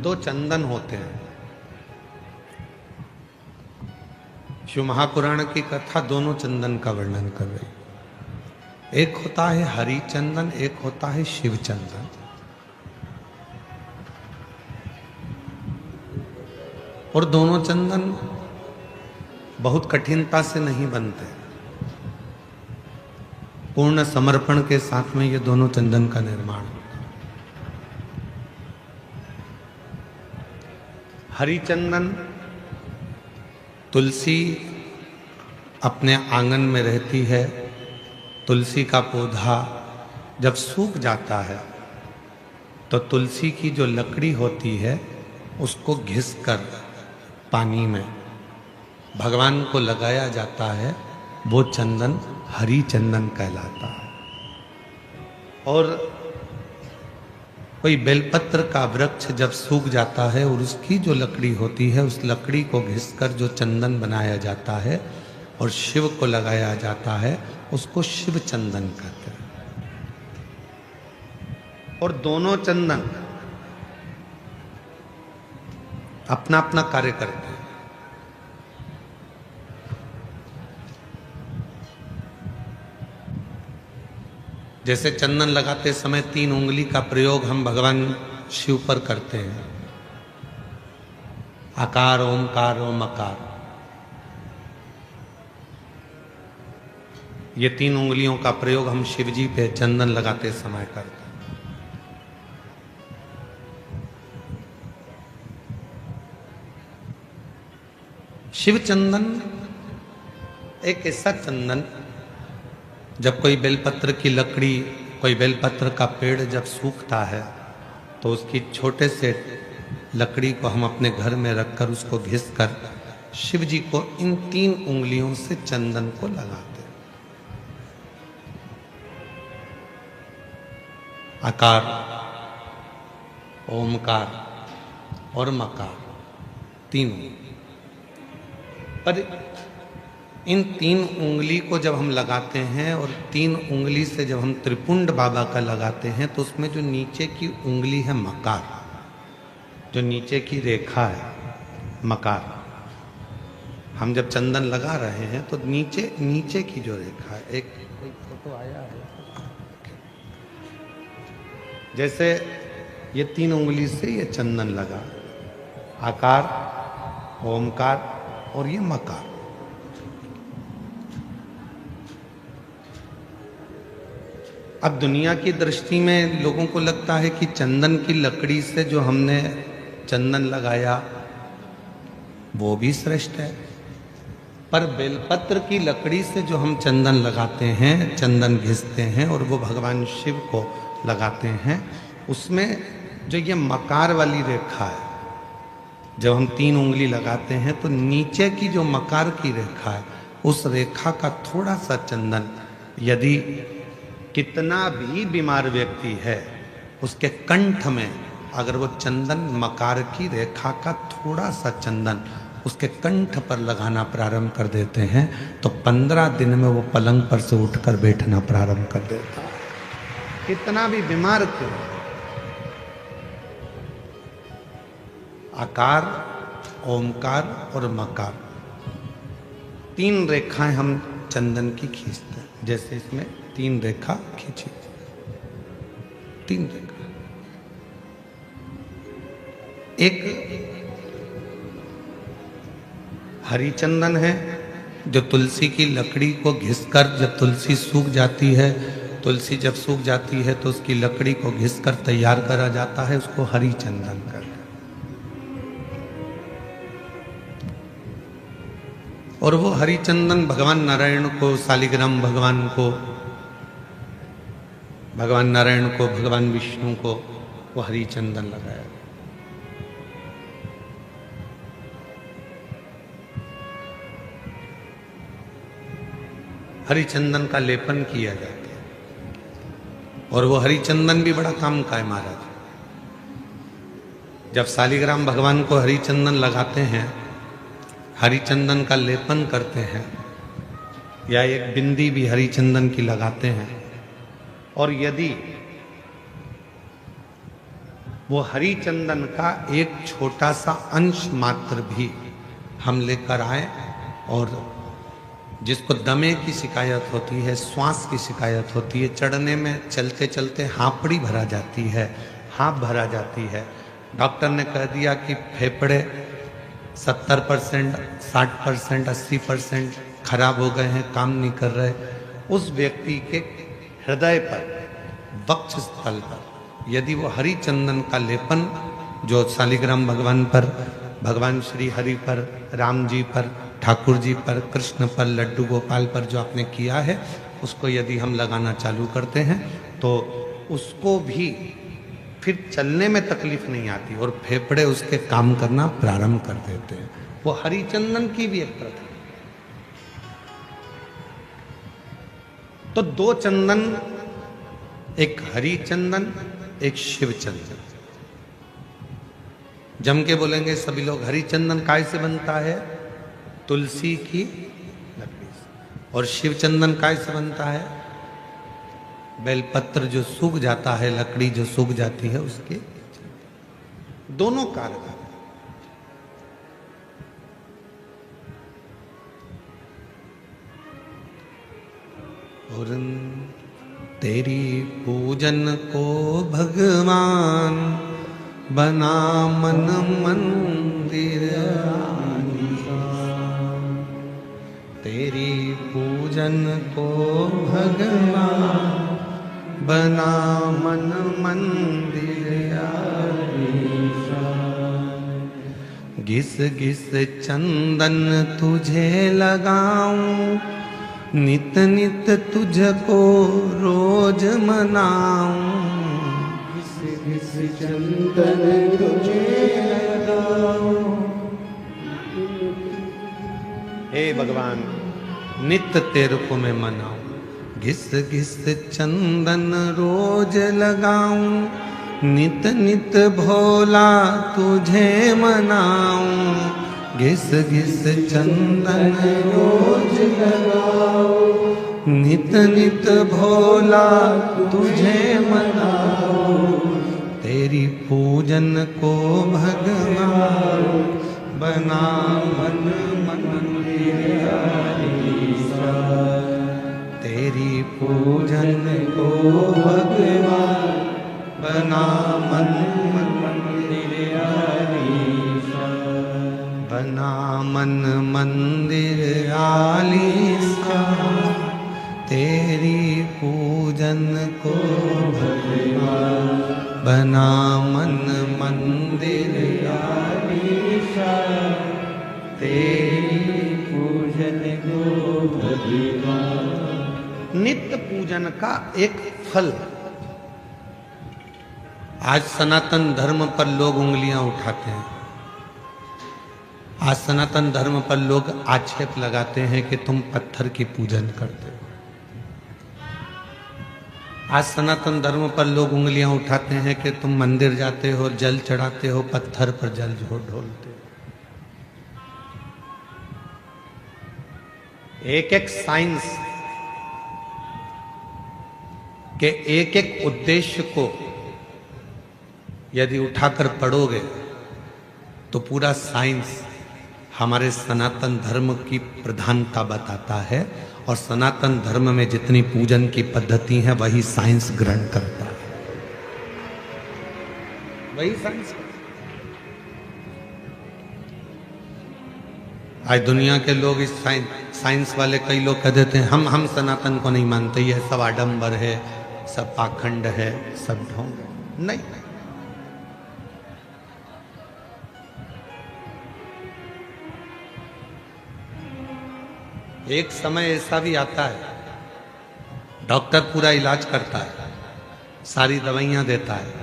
दो चंदन होते हैं। शिव महापुराण की कथा दोनों चंदन का वर्णन कर रही। एक होता है हरि चंदन, एक होता है शिव चंदन। और दोनों चंदन बहुत कठिनता से नहीं बनते। पूर्ण समर्पण के साथ में ये दोनों चंदन का निर्माण होता है। हरि चंदन तुलसी अपने आंगन में रहती है। तुलसी का पौधा जब सूख जाता है तो तुलसी की जो लकड़ी होती है उसको घिसकर पानी में भगवान को लगाया जाता है। वो चंदन हरि चंदन कहलाता है। और कोई बेलपत्र का वृक्ष जब सूख जाता है और उसकी जो लकड़ी होती है उस लकड़ी को घिसकर जो चंदन बनाया जाता है और शिव को लगाया जाता है उसको शिव चंदन कहते हैं। और दोनों चंदन अपना अपना कार्य करते हैं। जैसे चंदन लगाते समय 3 उंगली का प्रयोग हम भगवान शिव पर करते हैं। आकार, ओमकार और मकार, ये 3 उंगलियों का प्रयोग हम शिव जी पे चंदन लगाते समय करते हैं। शिव चंदन एक ऐसा चंदन, जब कोई बेलपत्र की लकड़ी, कोई बेलपत्र का पेड़ जब सूखता है तो उसकी छोटे से लकड़ी को हम अपने घर में रखकर उसको घिसकर शिव जी को इन 3 उंगलियों से चंदन को लगाते हैं। आकार, ओमकार और मकार, 3 पर इन 3 उंगली को जब हम लगाते हैं और 3 उंगली से जब हम त्रिपुंड बाबा का लगाते हैं तो उसमें जो नीचे की उंगली है मकार, जो नीचे की रेखा है मकार, हम जब चंदन लगा रहे हैं तो नीचे नीचे की जो रेखा है, एक कोई फोटो आया है जैसे ये 3 उंगली से ये चंदन लगा, आकार, ओमकार और ये मकार। अब दुनिया की दृष्टि में लोगों को लगता है कि चंदन की लकड़ी से जो हमने चंदन लगाया वो भी श्रेष्ठ है, पर बेलपत्र की लकड़ी से जो हम चंदन लगाते हैं, चंदन घिसते हैं और वो भगवान शिव को लगाते हैं, उसमें जो ये मकार वाली रेखा है, जब हम 3 उंगली लगाते हैं तो नीचे की जो मकार की रेखा है उस रेखा का थोड़ा सा चंदन, यदि कितना भी बीमार व्यक्ति है उसके कंठ में अगर वो चंदन मकार की रेखा का थोड़ा सा चंदन उसके कंठ पर लगाना प्रारंभ कर देते हैं तो 15 दिन में वो पलंग पर से उठकर बैठना प्रारंभ कर देता है, कितना भी बीमार क्यों। आकार, ओमकार और मकार, 3 रेखाएं हम चंदन की खींचते हैं। जैसे इसमें 3 रेखा खींची, 3 रेखा। एक हरी चंदन है जो तुलसी की लकड़ी को घिसकर, जब तुलसी सूख जाती है, तुलसी जब सूख जाती है तो उसकी लकड़ी को घिसकर तैयार करा जाता है, उसको हरी चंदन कहते हैं। और वो हरि चंदन भगवान नारायण को, शालिग्राम भगवान को, भगवान नारायण को, भगवान विष्णु को वो हरि चंदन लगाया। हरि चंदन का लेपन किया जाता है और वो हरि चंदन भी बड़ा काम का है महाराज। जब शालिग्राम भगवान को हरि चंदन लगाते हैं, हरि चंदन का लेपन करते हैं, या एक बिंदी भी हरि चंदन की लगाते हैं, और यदि वो हरी चंदन का एक छोटा सा अंश मात्र भी हम लेकर आए, और जिसको दमे की शिकायत होती है, श्वास की शिकायत होती है, चढ़ने में चलते चलते हाँपड़ी भरा जाती है, हाँप भरा जाती है, डॉक्टर ने कह दिया कि फेफड़े 70%, 60%, 80% खराब हो गए हैं, काम नहीं कर रहे, उस व्यक्ति के हृदय पर, वक्ष स्थल पर यदि वो हरि चंदन का लेपन जो शालिग्राम भगवान पर, भगवान श्री हरि पर, राम जी पर, ठाकुर जी पर, कृष्ण पर, लड्डू गोपाल पर जो आपने किया है, उसको यदि हम लगाना चालू करते हैं तो उसको भी फिर चलने में तकलीफ नहीं आती और फेफड़े उसके काम करना प्रारंभ कर देते हैं। वो हरि चंदन की भी एक प्रथा। तो दो चंदन, एक हरि चंदन, एक शिव चंदन। जम के बोलेंगे सभी लोग, हरि चंदन काय से बनता है? तुलसी की लकड़ी से। और शिव चंदन काय से बनता है? बेलपत्र जो सूख जाता है, लकड़ी जो सूख जाती है उसके। दोनों कारगर। और तेरी पूजन को भगवान बना मन मंदिर, तेरी पूजन को भगवान बना मन मंदिर, घिस घिस चंदन तुझे लगाऊं, नित नित तुझको रोज मनाऊं, घिस घिस चंदन तुझे लगाऊं। हे भगवान, नित्य तेरे को मैं मनाऊं, घिस घिस चंदन रोज लगाऊं, नित नित भोला तुझे मनाऊं, घिस घिस चंदन रोज लगाऊं, नित नित भोला तुझे मनाऊं, तेरी पूजन को भगवान बना मन मंदिर, तेरी पूजन को भगवान बना मन मंदिर, बना मन मंदिर आलीशान, तेरी पूजन को भगवान बना मन मंदिर आलीशान, तेरी पूजन को भगवान। नित्य पूजन का एक फल। आज सनातन धर्म पर लोग उंगलियां उठाते हैं, आज सनातन धर्म पर लोग आक्षेप लगाते हैं कि तुम पत्थर की पूजन करते हो। आज सनातन धर्म पर लोग उंगलियां उठाते हैं कि तुम मंदिर जाते हो, जल चढ़ाते हो, पत्थर पर जल ढोलते हो। एक एक साइंस के एक एक उद्देश्य को यदि उठाकर पढ़ोगे तो पूरा साइंस हमारे सनातन धर्म की प्रधानता बताता है, और सनातन धर्म में जितनी पूजन की पद्धति है वही साइंस ग्रहण करता है, वही साइंस। आज दुनिया के लोग इस साइंस वाले कई लोग कह देते हैं हम सनातन को नहीं मानते, ये सब आडंबर है, सब पाखंड है, सब ढोंग। नहीं, एक समय ऐसा भी आता है डॉक्टर पूरा इलाज करता है, सारी दवाइयां देता है,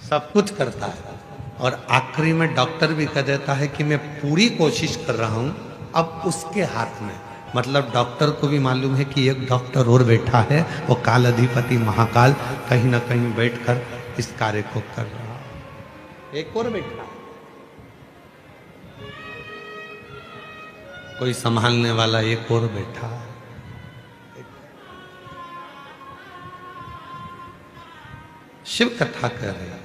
सब कुछ करता है, और आखिरी में डॉक्टर भी कह देता है कि मैं पूरी कोशिश कर रहा हूं, अब उसके हाथ में। मतलब डॉक्टर को भी मालूम है कि एक डॉक्टर और बैठा है, वो काल अधिपति महाकाल कहीं ना कहीं बैठकर इस कार्य को कर रहा है। एक और बैठा, कोई संभालने वाला एक और बैठा है। शिव कथा कर रहे हैं,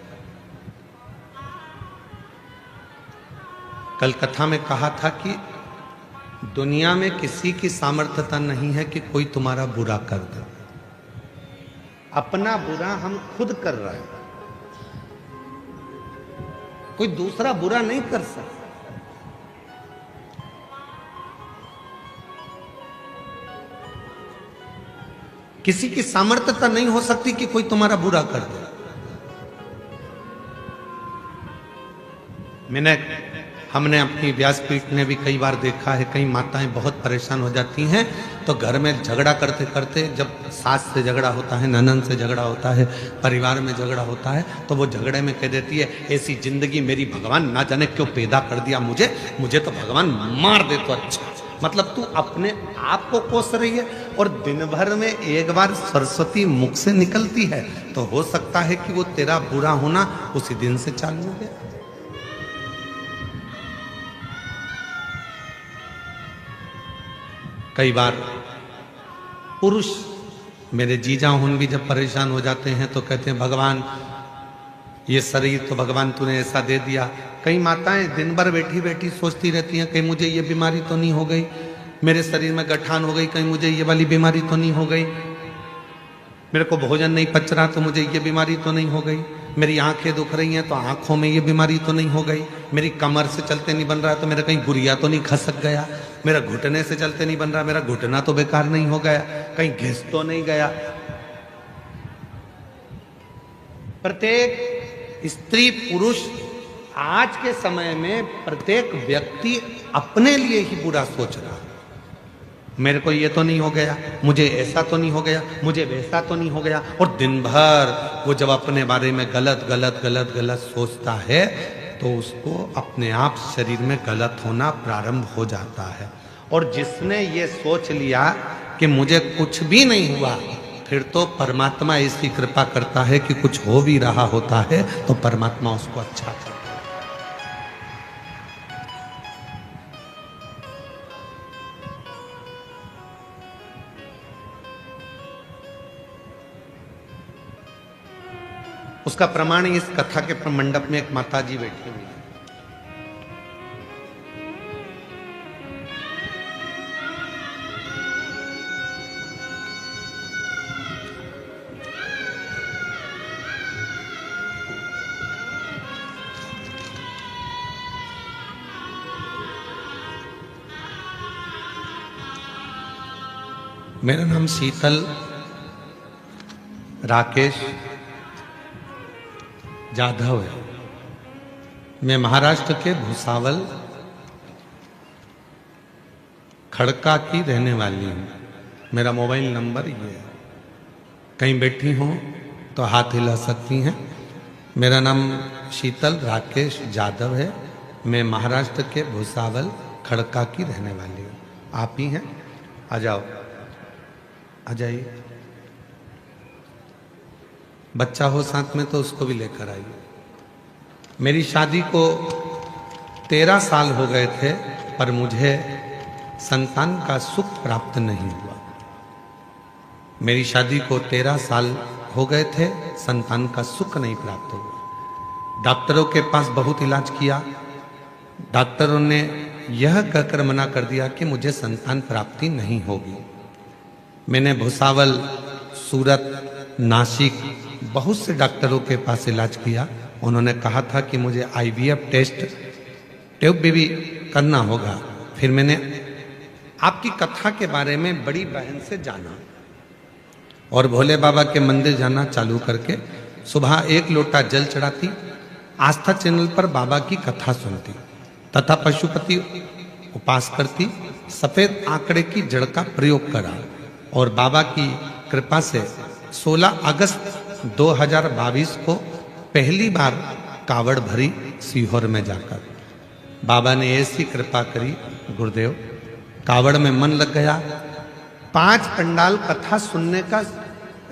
कल कथा में कहा था कि दुनिया में किसी की सामर्थ्यता नहीं है कि कोई तुम्हारा बुरा कर दे। अपना बुरा हम खुद कर रहे हैं, कोई दूसरा बुरा नहीं कर सकता। किसी की सामर्थ्यता नहीं हो सकती कि कोई तुम्हारा बुरा कर दे। हमने अपनी व्यासपीठ में भी कई बार देखा है, कई माताएं बहुत परेशान हो जाती हैं तो घर में झगड़ा करते करते, जब सास से झगड़ा होता है, ननद से झगड़ा होता है, परिवार में झगड़ा होता है, तो वो झगड़े में कह देती है ऐसी जिंदगी मेरी भगवान ना जाने क्यों पैदा कर दिया, मुझे तो भगवान मार दे तो अच्छा। मतलब तू अपने आप को कोस रही है और दिन भर में एक बार सरस्वती मुख से निकलती है तो हो सकता है कि वो तेरा बुरा होना उसी दिन से चालू हो गया। कई बार पुरुष, मेरे जीजा हुन भी जब परेशान हो जाते हैं तो कहते हैं भगवान ये शरीर तो भगवान तूने ऐसा दे दिया। कई माताएं दिन भर बैठी बैठी सोचती रहती हैं कहीं मुझे ये बीमारी तो नहीं हो गई, मेरे शरीर में गठान हो गई, कहीं मुझे ये वाली बीमारी तो नहीं हो गई, मेरे को भोजन नहीं पच रहा तो मुझे ये बीमारी तो नहीं हो गई, मेरी आंखें दुख रही हैं तो आंखों में ये बीमारी तो नहीं हो गई, मेरी कमर से चलते नहीं बन रहा तो मेरा कहीं गुरिया तो नहीं खसक गया, मेरा घुटने से चलते नहीं बन रहा, मेरा घुटना तो बेकार नहीं हो गया, कहीं घिस तो नहीं गया। प्रत्येक स्त्री पुरुष आज के समय में प्रत्येक व्यक्ति अपने लिए ही बुरा सोच रहा है। मेरे को ये तो नहीं हो गया, मुझे ऐसा तो नहीं हो गया, मुझे वैसा तो नहीं हो गया, और दिन भर वो जब अपने बारे में गलत गलत गलत गलत सोचता है तो उसको अपने आप शरीर में गलत होना प्रारंभ हो जाता है। और जिसने ये सोच लिया कि मुझे कुछ भी नहीं हुआ, फिर तो परमात्मा इसकी कृपा करता है कि कुछ हो भी रहा होता है तो परमात्मा उसको अच्छा करता है। उसका प्रमाण इस कथा के मंडप में एक माता जी बैठी हुई है। मेरा नाम शीतल राकेश जाधव है। मैं महाराष्ट्र के भुसावल खड़का की रहने वाली हूँ। मेरा मोबाइल नंबर ये है, कहीं बैठी हों तो हाथ हिला सकती हैं। मेरा नाम शीतल राकेश जाधव है। मैं महाराष्ट्र के भुसावल खड़का की रहने वाली हूँ। आप ही हैं? आ जाओ, आ जाइए। बच्चा हो साथ में तो उसको भी लेकर आइए। मेरी शादी को 13 साल हो गए थे पर मुझे संतान का सुख प्राप्त नहीं हुआ। मेरी शादी को 13 साल हो गए थे, संतान का सुख नहीं प्राप्त हुआ। डॉक्टरों के पास बहुत इलाज किया, डॉक्टरों ने यह कहकर मना कर दिया कि मुझे संतान प्राप्ति नहीं होगी। मैंने भुसावल, सूरत, नासिक बहुत से डॉक्टरों के पास इलाज किया। उन्होंने कहा था कि मुझे IVF टेस्ट ट्यूब भी करना होगा। फिर मैंने आपकी कथा के बारे में बड़ी बहन से जाना और भोले बाबा के मंदिर जाना चालू करके सुबह 1 लोटा जल चढ़ाती, आस्था चैनल पर बाबा की कथा सुनती तथा पशुपति उपास करती, सफेद आंकड़े की जड़ का प्रयोग करा और बाबा की कृपा से 16 अगस्त 2022 को पहली बार कावड़ भरी सीहोर में जाकर। बाबा ने ऐसी कृपा करी गुरुदेव, कावड़ में मन लग गया। 5 पंडाल कथा सुनने का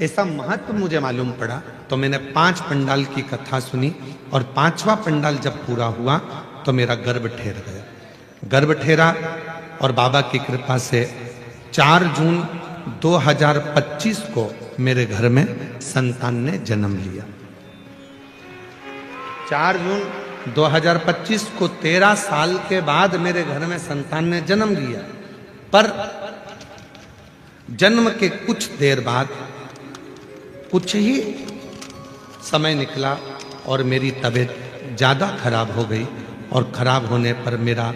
ऐसा महत्व मुझे मालूम पड़ा तो मैंने 5 पंडाल की कथा सुनी और 5वां पंडाल जब पूरा हुआ तो मेरा गर्भ ठहर गया। गर्भ ठहरा और बाबा की कृपा से 4 जून 2025 को मेरे घर में संतान ने जन्म लिया। 4 जून 2025 को 13 साल के बाद मेरे घर में संतान ने जन्म लिया। पर जन्म के कुछ देर बाद कुछ ही समय निकला और मेरी तबीयत ज़्यादा खराब हो गई, और खराब होने पर मेरा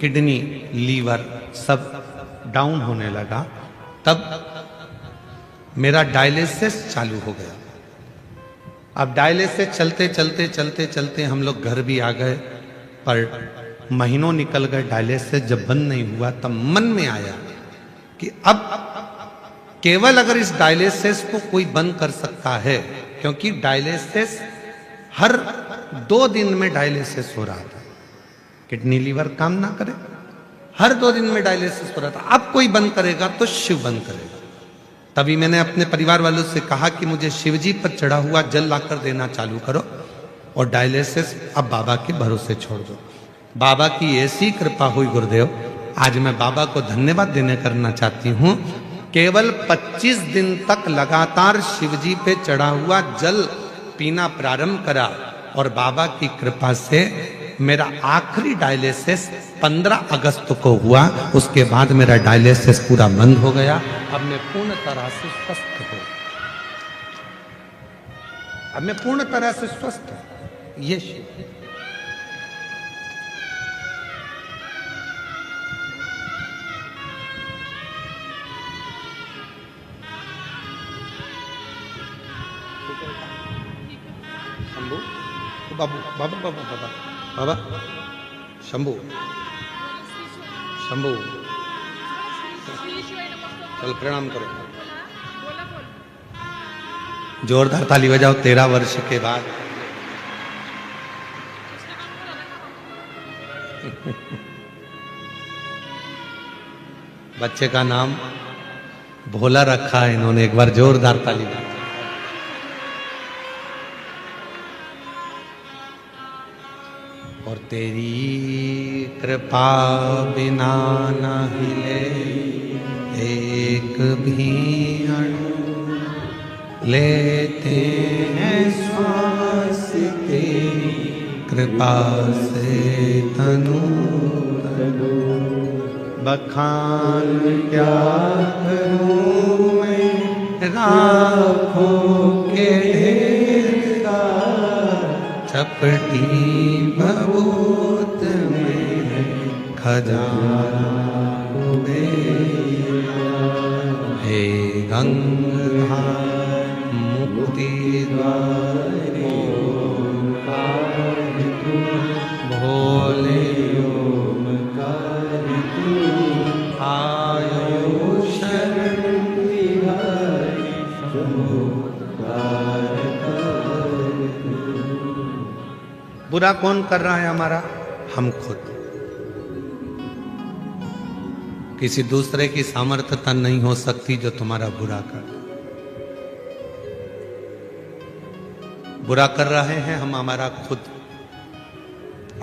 किडनी, लीवर सब डाउन होने लगा। तब मेरा डायलिसिस चालू हो गया। अब डायलिसिस चलते चलते चलते चलते हम लोग घर भी आ गए, पर महीनों निकल गए, डायलिसिस जब बंद नहीं हुआ तब मन में आया कि अब केवल अगर इस डायलिसिस को कोई बंद कर सकता है, क्योंकि डायलिसिस हर 2 दिन में डायलिसिस हो रहा था, किडनी लीवर काम ना करे, हर 2 दिन में डायलिसिस हो रहा था। अब कोई बंद करेगा तो शिव बंद करेगा। तभी मैंने अपने परिवार वालों से कहा कि मुझे शिवजी पर चढ़ा हुआ जल लाकर देना चालू करो और डायलिसिस अब बाबा के भरोसे छोड़ दो। बाबा की ऐसी कृपा हुई गुरुदेव, आज मैं बाबा को धन्यवाद देने करना चाहती हूँ। केवल 25 दिन तक लगातार शिवजी पे चढ़ा हुआ जल पीना प्रारंभ करा और बाबा की कृपा से मेरा आखिरी डायलिसिस 15 अगस्त को हुआ। उसके बाद मेरा डायलिसिस पूरा बंद हो गया। अब मैं पूर्ण तरह से स्वस्थ हूँ। अब मैं पूर्ण तरह से स्वस्थ हूँ। ये शिव शंभू, बाबू बाबा बाबा बाबा बाबा शंभू शंभू, चल प्रणाम करो, जोरदार ताली बजाओ। 13 वर्ष के बाद बच्चे का नाम भोला रखा है इन्होंने। एक बार जोरदार ताली बजाओ। और तेरी कृपा बिना न हिले एक भी अणु, लेते हैं श्वास तेरी कृपा से तनु तनु। बखान क्या करूं मैं राखों के ढेर का, चपटी भभूत में खजाना हे गंगाधार मुक्ति द्वार ओंकार तू, भोले ओंकार तू, आयो शरण बिहारी शंभोकार। बुरा कौन कर रहा है हमारा? हम खुद। किसी दूसरे की सामर्थ्यता नहीं हो सकती जो तुम्हारा बुरा कर। बुरा कर रहे हैं हम हमारा खुद।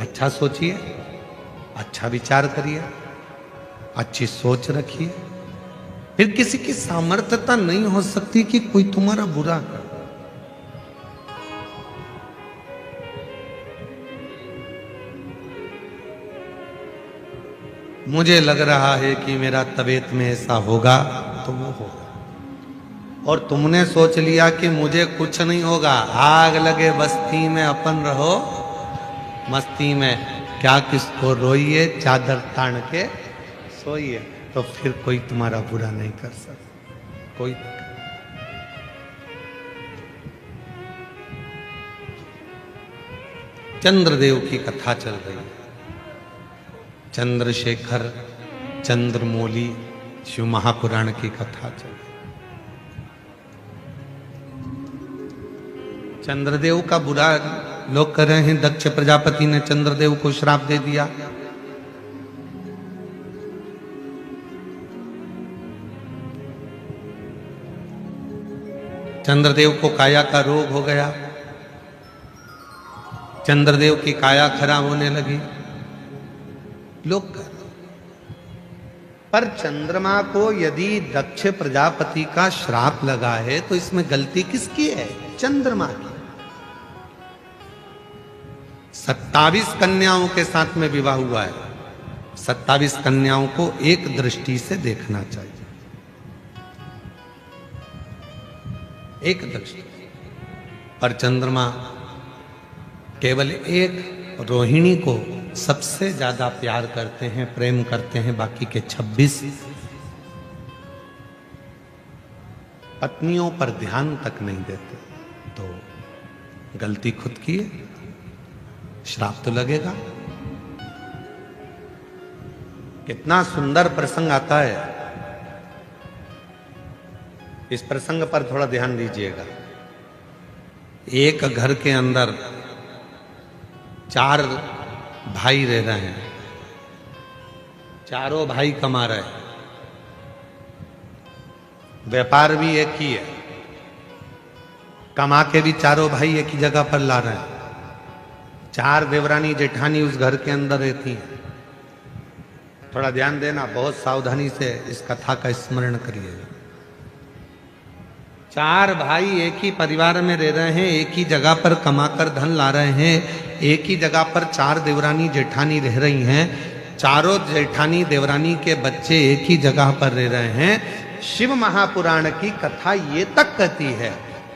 अच्छा सोचिए, अच्छा विचार करिए, अच्छी सोच रखिए। फिर किसी की सामर्थ्यता नहीं हो सकती कि कोई तुम्हारा बुरा कर। मुझे लग रहा है कि मेरा तबीयत में ऐसा होगा तो वो होगा, और तुमने सोच लिया कि मुझे कुछ नहीं होगा। आग लगे बस्ती में अपन रहो मस्ती में, क्या किसको रोइए चादर तान के सोइए। तो फिर कोई तुम्हारा बुरा नहीं कर सकता कोई। चंद्रदेव की कथा चल रही है। चंद्रशेखर चंद्रमौली शिव महापुराण की कथा चल रही। चंद्रदेव का बुरा लोग कर रहे हैं। दक्ष प्रजापति ने चंद्रदेव को श्राप दे दिया। चंद्रदेव को काया का रोग हो गया। चंद्रदेव की काया खराब होने लगी। लोग कर, पर चंद्रमा को यदि दक्ष प्रजापति का श्राप लगा है तो इसमें गलती किसकी है? चंद्रमा की। 27 कन्याओं के साथ में विवाह हुआ है। 27 कन्याओं को एक दृष्टि से देखना चाहिए, एक दृष्टि। पर चंद्रमा केवल एक रोहिणी को सबसे ज्यादा प्यार करते हैं, प्रेम करते हैं, बाकी के 26 पत्नियों पर ध्यान तक नहीं देते। तो गलती खुद की है, श्राप तो लगेगा। कितना सुंदर प्रसंग आता है, इस प्रसंग पर थोड़ा ध्यान दीजिएगा। एक घर के अंदर 4 भाई रह रहे हैं, चारों भाई कमा रहे हैं, व्यापार भी एक ही है, कमा के भी चारों भाई एक ही जगह पर ला रहे हैं। 4 देवरानी जेठानी उस घर के अंदर रहती हैं। थोड़ा ध्यान देना, बहुत सावधानी से इस कथा का स्मरण करिएगा। 4 भाई एक ही परिवार में रह रहे हैं, एक ही जगह पर कमाकर धन ला रहे हैं, एक ही जगह पर 4 देवरानी जेठानी रह रही हैं। चारों जेठानी देवरानी के बच्चे एक ही जगह पर रह रहे हैं। शिव महापुराण की कथा ये तक कहती है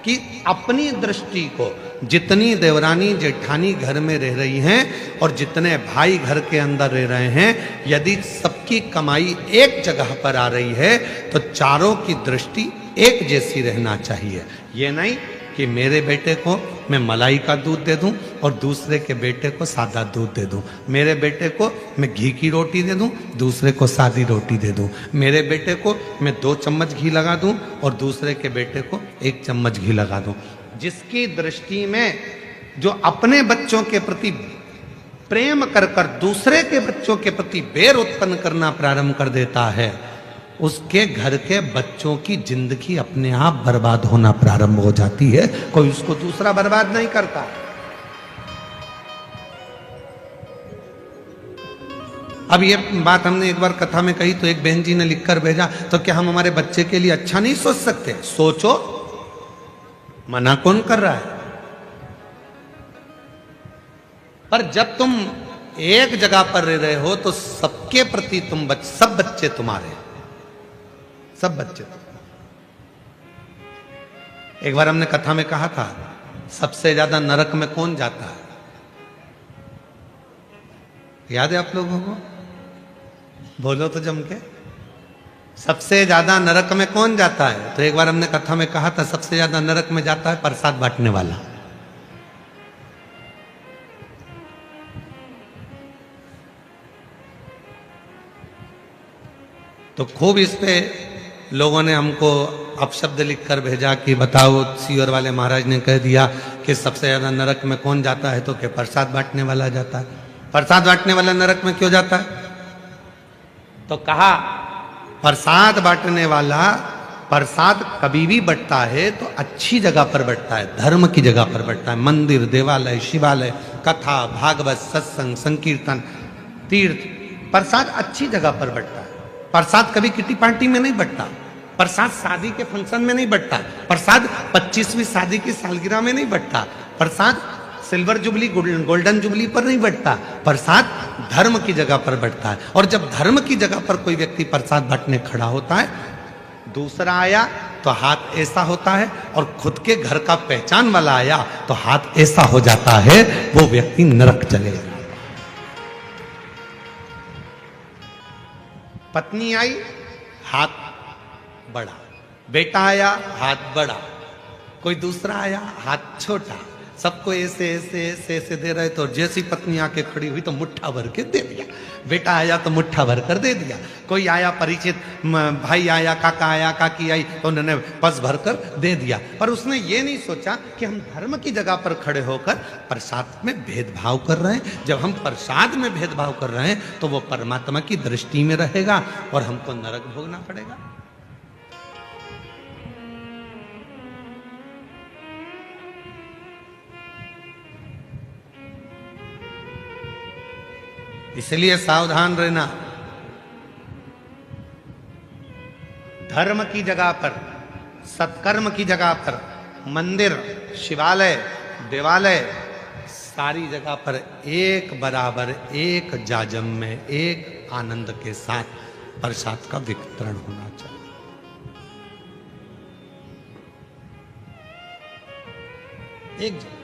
कि अपनी दृष्टि को जितनी देवरानी जेठानी घर में रह रही हैं और जितने भाई घर के अंदर रह रहे हैं, यदि सबकी कमाई एक जगह पर आ रही है तो चारों की दृष्टि एक जैसी रहना चाहिए। ये नहीं कि मेरे बेटे को मैं मलाई का दूध दे दूं और दूसरे के बेटे को सादा दूध दे दूं, मेरे बेटे को मैं घी की रोटी दे दूं, दूसरे को सादी रोटी दे दूं, मेरे बेटे को मैं 2 चम्मच घी लगा दूं और दूसरे के बेटे को 1 चम्मच घी लगा दूं। जिसकी दृष्टि में जो अपने बच्चों के प्रति प्रेम कर कर दूसरे के बच्चों के प्रति बैर उत्पन्न करना प्रारंभ कर देता है, उसके घर के बच्चों की जिंदगी अपने आप बर्बाद होना प्रारंभ हो जाती है। कोई उसको दूसरा बर्बाद नहीं करता। अब ये बात हमने एक बार कथा में कही तो एक बहन जी ने लिखकर भेजा, तो क्या हम हमारे बच्चे के लिए अच्छा नहीं सोच सकते? सोचो, मना कौन कर रहा है? पर जब तुम एक जगह पर रह रहे हो तो सबके प्रति तुम सब बच्चे तुम्हारे, सब बच्चे। एक बार हमने कथा में कहा था, सबसे ज्यादा नरक में कौन जाता है? याद है आप लोगों को? बोलो तो जम के। सबसे ज्यादा नरक में कौन जाता है? तो एक बार हमने कथा में कहा था, सबसे ज्यादा नरक में जाता है प्रसाद बांटने वाला। तो खूब इस पे लोगों ने हमको अपशब्द लिखकर भेजा कि बताओ, सीवर वाले महाराज ने कह दिया कि सबसे ज्यादा नरक में कौन जाता है, तो क्या प्रसाद बांटने वाला जाता है। प्रसाद बांटने वाला नरक में क्यों जाता है? तो कहा, प्रसाद बांटने वाला प्रसाद कभी भी बंटता है तो अच्छी जगह पर बंटता है, धर्म की जगह पर बंटता है। मंदिर, देवालय, शिवालय, कथा, भागवत, सत्संग, संकीर्तन, तीर्थ, प्रसाद अच्छी जगह पर बंटता है। प्रसाद कभी किटी पार्टी में नहीं बंटता, प्रसाद शादी के फंक्शन में नहीं बंटता, प्रसाद 25वीं शादी की सालगिरह में नहीं बंटता, प्रसाद सिल्वर जुबली गोल्डन जुबली पर नहीं बंटता, प्रसाद धर्म की जगह पर बंटता है। और जब धर्म की जगह पर कोई व्यक्ति प्रसाद बांटने खड़ा होता है, दूसरा आया तो हाथ ऐसा होता है, और खुद के घर का पहचान वाला आया तो हाथ ऐसा हो जाता है, वो व्यक्ति नरक चलेगा। पत्नी आई, हाथ बड़ा, बेटा आया, हाथ बड़ा, कोई दूसरा आया, हाथ छोटा, सबको ऐसे ऐसे ऐसे ऐसे दे रहे। तो जैसी पत्नी आके खड़ी हुई तो मुट्ठा भर के दे दिया, बेटा आया तो मुट्ठा भर कर दे दिया, कोई आया परिचित भाई आया, काका आया, काकी आई तो उन्होंने पस भर कर दे दिया। पर उसने ये नहीं सोचा कि हम धर्म की जगह पर खड़े होकर प्रसाद में भेदभाव कर रहे हैं। जब हम प्रसाद में भेदभाव कर रहे हैं तो वो परमात्मा की दृष्टि में रहेगा और हमको नरक भोगना पड़ेगा। इसलिए सावधान रहना। धर्म की जगह पर, सत्कर्म की जगह पर मंदिर, शिवालय, देवालय, सारी जगह पर एक बराबर, एक जाजम में, एक आनंद के साथ प्रसाद का वितरण होना चाहिए। एक जगह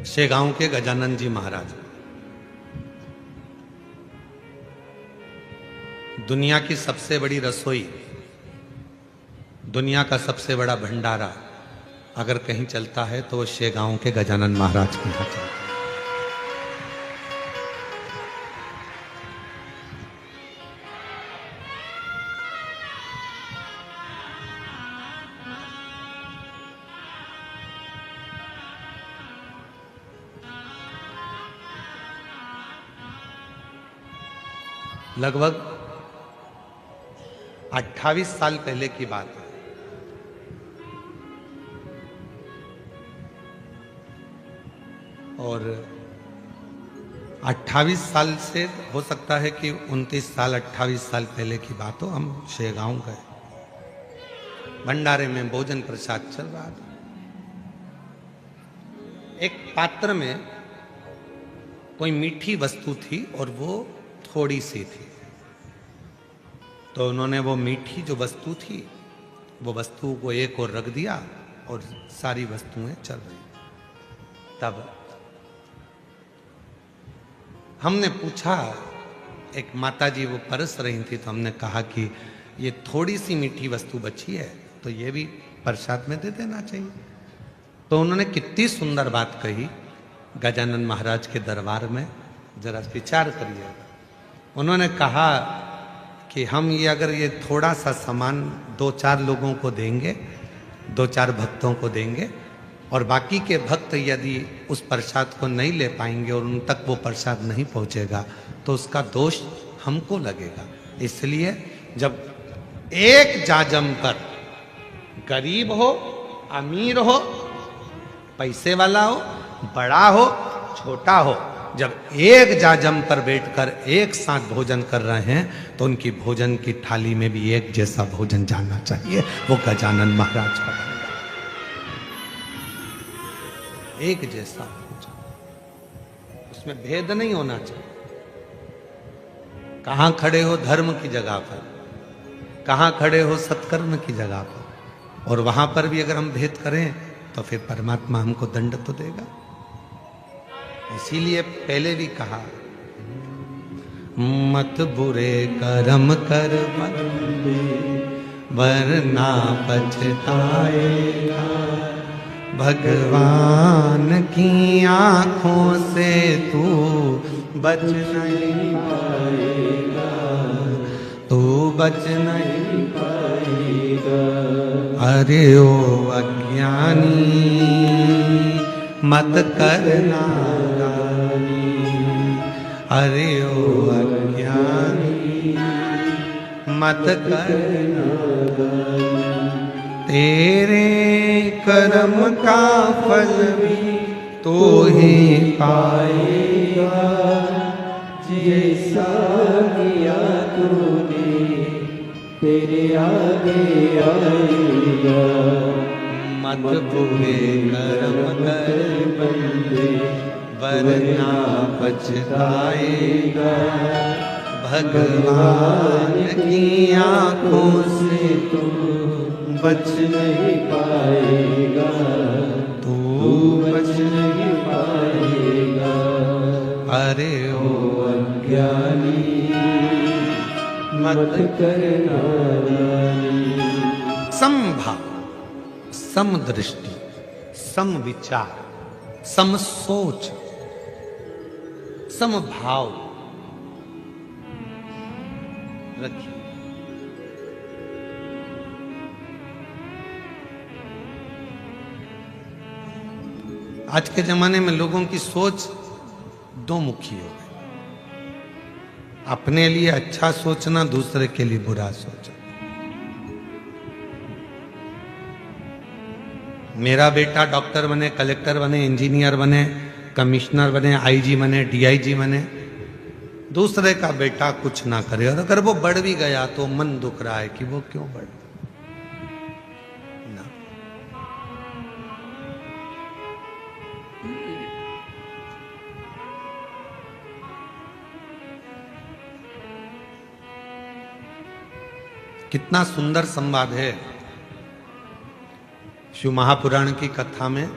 शेगांव के गजानन जी महाराज, दुनिया की सबसे बड़ी रसोई, दुनिया का सबसे बड़ा भंडारा अगर कहीं चलता है तो वो शेगांव के गजानन महाराज के यहाँ चलता है। लगभग 28 साल पहले की बात है। और 28 साल से हो सकता है कि 29 साल 28 साल पहले की बात हो। हम शेगांव गए, भंडारे में भोजन प्रसाद चल रहा था। एक पात्र में कोई मीठी वस्तु थी और वो थोड़ी सी थी। तो उन्होंने वो मीठी जो वस्तु थी, वो वस्तु को एक और रख दिया और सारी वस्तुएं चल रही। तब हमने पूछा, एक माता जी वो परस रही थी, तो हमने कहा कि ये थोड़ी सी मीठी वस्तु बची है तो ये भी प्रसाद में दे देना चाहिए। तो उन्होंने कितनी सुंदर बात कही गजानन महाराज के दरबार में, जरा विचार करिए। उन्होंने कहा कि हम ये अगर ये थोड़ा सा सामान 2-4 लोगों को देंगे, 2-4 भक्तों को देंगे, और बाकी के भक्त यदि उस प्रसाद को नहीं ले पाएंगे और उन तक वो प्रसाद नहीं पहुंचेगा तो उसका दोष हमको लगेगा। इसलिए जब एक जाजम पर गरीब हो, अमीर हो, पैसे वाला हो, बड़ा हो, छोटा हो, जब एक जाजम पर बैठकर एक साथ भोजन कर रहे हैं तो उनकी भोजन की थाली में भी एक जैसा भोजन जाना चाहिए। वो गजानन महाराज का भंडार, एक जैसा भोजन, उसमें भेद नहीं होना चाहिए। कहां खड़े हो धर्म की जगह पर, कहां खड़े हो सत्कर्म की जगह पर, और वहां पर भी अगर हम भेद करें तो फिर परमात्मा हमको दंड तो देगा। इसीलिए पहले भी कहा, मत बुरे कर्म कर बंदे वरना पछताएगा, भगवान की आंखों से तू बच नहीं पाएगा, तू बच नहीं पाएगा। अरे ओ अज्ञानी मत करना गानी, अरे ओ अज्ञानी मत करना गानी, तेरे कर्म का फल भी तो ही पाएगा, जैसा किया तूने तेरे आगे आएगा। मत बुरे कर्म कर बंदे वरना पछताएगा, भगवान की आंखों से तू बच नहीं पाएगा, तू बच नहीं पाएगा। अरे ओ अज्ञानी मत करना गानी। समभाव, समदृष्टि, समविचार, समसोच, समभाव रखिए। आज के जमाने में लोगों की सोच दो मुखी हो गई, अपने लिए अच्छा सोचना, दूसरे के लिए बुरा सोचना। मेरा बेटा डॉक्टर बने, कलेक्टर बने, इंजीनियर बने, कमिश्नर बने, आईजी बने, डीआईजी बने, दूसरे का बेटा कुछ ना करे, और अगर वो बढ़ भी गया तो मन दुख रहा है कि वो क्यों बढ़ ना। कितना सुंदर संवाद है शिव महापुराण की कथा में।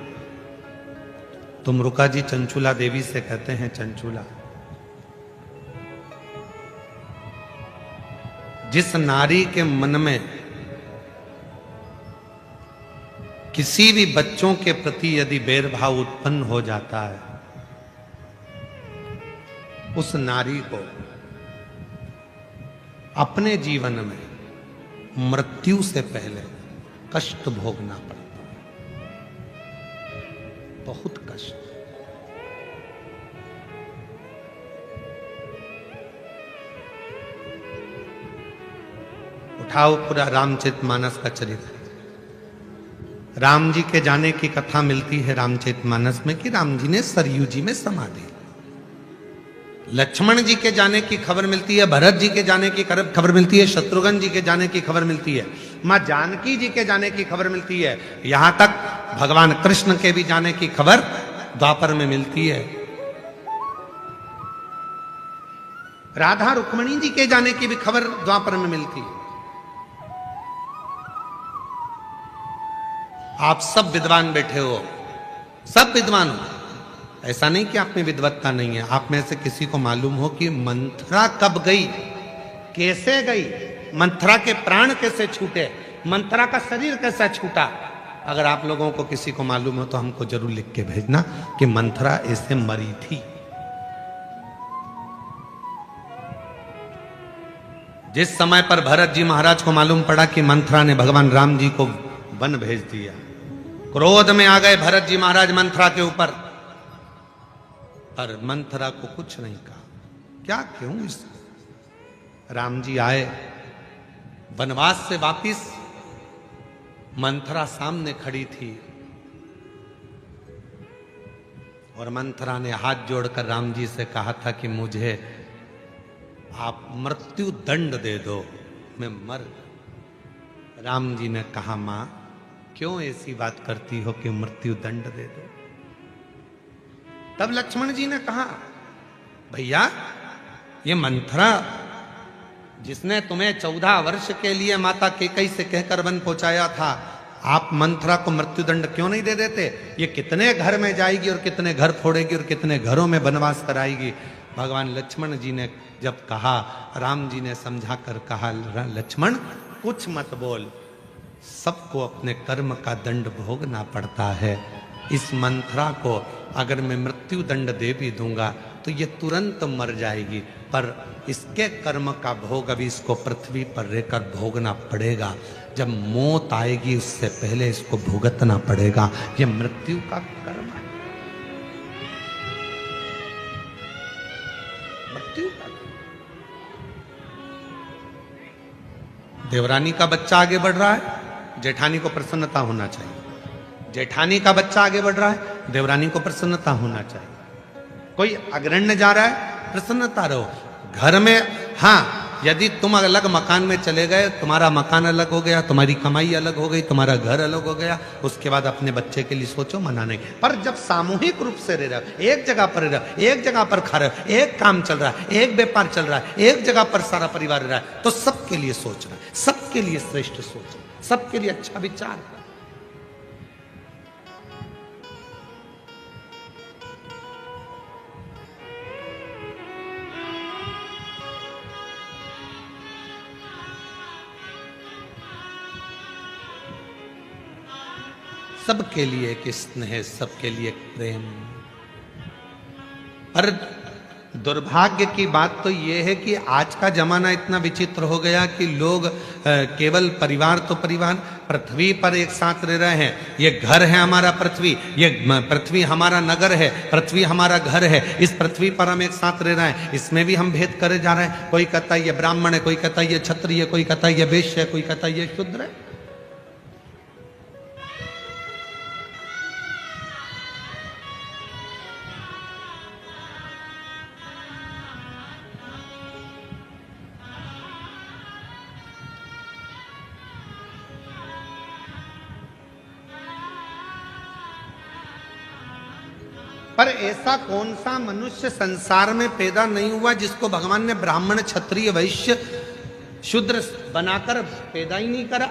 तुमरुका जी चंचूला देवी से कहते हैं, चंचूला, जिस नारी के मन में किसी भी बच्चों के प्रति यदि बैरभाव उत्पन्न हो जाता है, उस नारी को अपने जीवन में मृत्यु से पहले कष्ट भोगना पड़ता है, बहुत कष्ट। उठाओ पूरा रामचरितमानस का चरित्र। राम जी के जाने की कथा मिलती है रामचरितमानस में कि राम जी ने सरयू जी में समाधि। लक्ष्मण जी के जाने की खबर मिलती है, भरत जी के जाने की खबर मिलती है, शत्रुघ्न जी के जाने की खबर मिलती है, मां जानकी जी के जाने की खबर मिलती है, यहां तक भगवान कृष्ण के भी जाने की खबर द्वापर में मिलती है। राधा रुक्मणी जी के जाने की भी खबर द्वापर में मिलती है। आप सब विद्वान बैठे हो, सब विद्वान हो, ऐसा नहीं कि आप में विद्वत्ता नहीं है। आप में से किसी को मालूम हो कि मंथरा कब गई, कैसे गई, मंथरा के प्राण कैसे छूटे, मंथरा का शरीर कैसा छूटा? अगर आप लोगों को किसी को मालूम हो तो हमको जरूर लिख के भेजना कि मंथरा ऐसे मरी थी। जिस समय पर भरत जी महाराज को मालूम पड़ा कि मंथरा ने भगवान राम जी को वन भेज दिया, क्रोध में आ गए भरत जी महाराज मंथरा के ऊपर, पर मंथरा को कुछ नहीं कहा। क्या क्यों? इस राम जी आए वनवास से वापिस, मंथरा सामने खड़ी थी और मंथरा ने हाथ जोड़कर राम जी से कहा था कि मुझे आप मृत्यु दंड दे दो, मैं मर। राम जी ने कहा, मां क्यों ऐसी बात करती हो कि मृत्यु दंड दे दो? तब लक्ष्मण जी ने कहा, भैया ये मंथरा जिसने तुम्हें 14 वर्ष के लिए माता केकई से कहकर वन पहुंचाया था, आप मंथरा को मृत्युदंड क्यों नहीं दे देते? ये कितने घर में जाएगी और कितने घर फोड़ेगी और कितने घरों में वनवास कराएगी। भगवान लक्ष्मण जी ने जब कहा, राम जी ने समझा कर कहा, लक्ष्मण कुछ मत बोल, सबको अपने कर्म का दंड भोगना पड़ता है। इस मंथरा को अगर मैं मृत्यु दंड दे भी दूंगा तो ये तुरंत मर जाएगी, पर इसके कर्म का भोग अभी इसको पृथ्वी पर रहकर भोगना पड़ेगा। जब मौत आएगी उससे पहले इसको भुगतना पड़ेगा। ये मृत्यु का कर्म है, मृत्यु का। देवरानी का बच्चा आगे बढ़ रहा है, जेठानी को प्रसन्नता होना चाहिए। जेठानी का बच्चा आगे बढ़ रहा है, देवरानी को प्रसन्नता होना चाहिए। कोई अग्रण्य जा रहा है, प्रसन्नता रहो। घर में हाँ, यदि तुम अलग मकान में चले गए, तुम्हारा मकान अलग हो गया, तुम्हारी कमाई अलग हो गई, तुम्हारा घर अलग हो गया, उसके बाद अपने बच्चे के लिए सोचो, मना नहीं। पर जब सामूहिक रूप से रह रहे हो, एक जगह पर रह रहे हो, एक जगह पर खा रहे हो, एक काम चल रहा है, एक व्यापार चल रहा है, एक जगह पर सारा परिवार रह रहा है, तो सबके लिए सोचना, सबके लिए श्रेष्ठ सोचना, सबके लिए अच्छा विचार। सबके लिए एक स्नेह, सबके लिए एक प्रेम। पर दुर्भाग्य की बात तो यह है कि आज का जमाना इतना विचित्र हो गया कि लोग केवल परिवार तो परिवार, पृथ्वी पर एक साथ रह रहे हैं। ये घर है हमारा पृथ्वी, ये पृथ्वी हमारा नगर है, पृथ्वी हमारा घर है, इस पृथ्वी पर हम एक साथ रह रहे हैं। इसमें भी हम भेद करे जा रहे हैं। कोई कहता है ये ब्राह्मण है, कोई कहता है ये क्षत्रिय है, कोई कहता है ये वैश्य है, कोई कहता है ये शूद्र है। पर ऐसा कौन सा मनुष्य संसार में पैदा नहीं हुआ जिसको भगवान ने ब्राह्मण, क्षत्रिय, वैश्य, शूद्र बनाकर पैदा ही नहीं करा।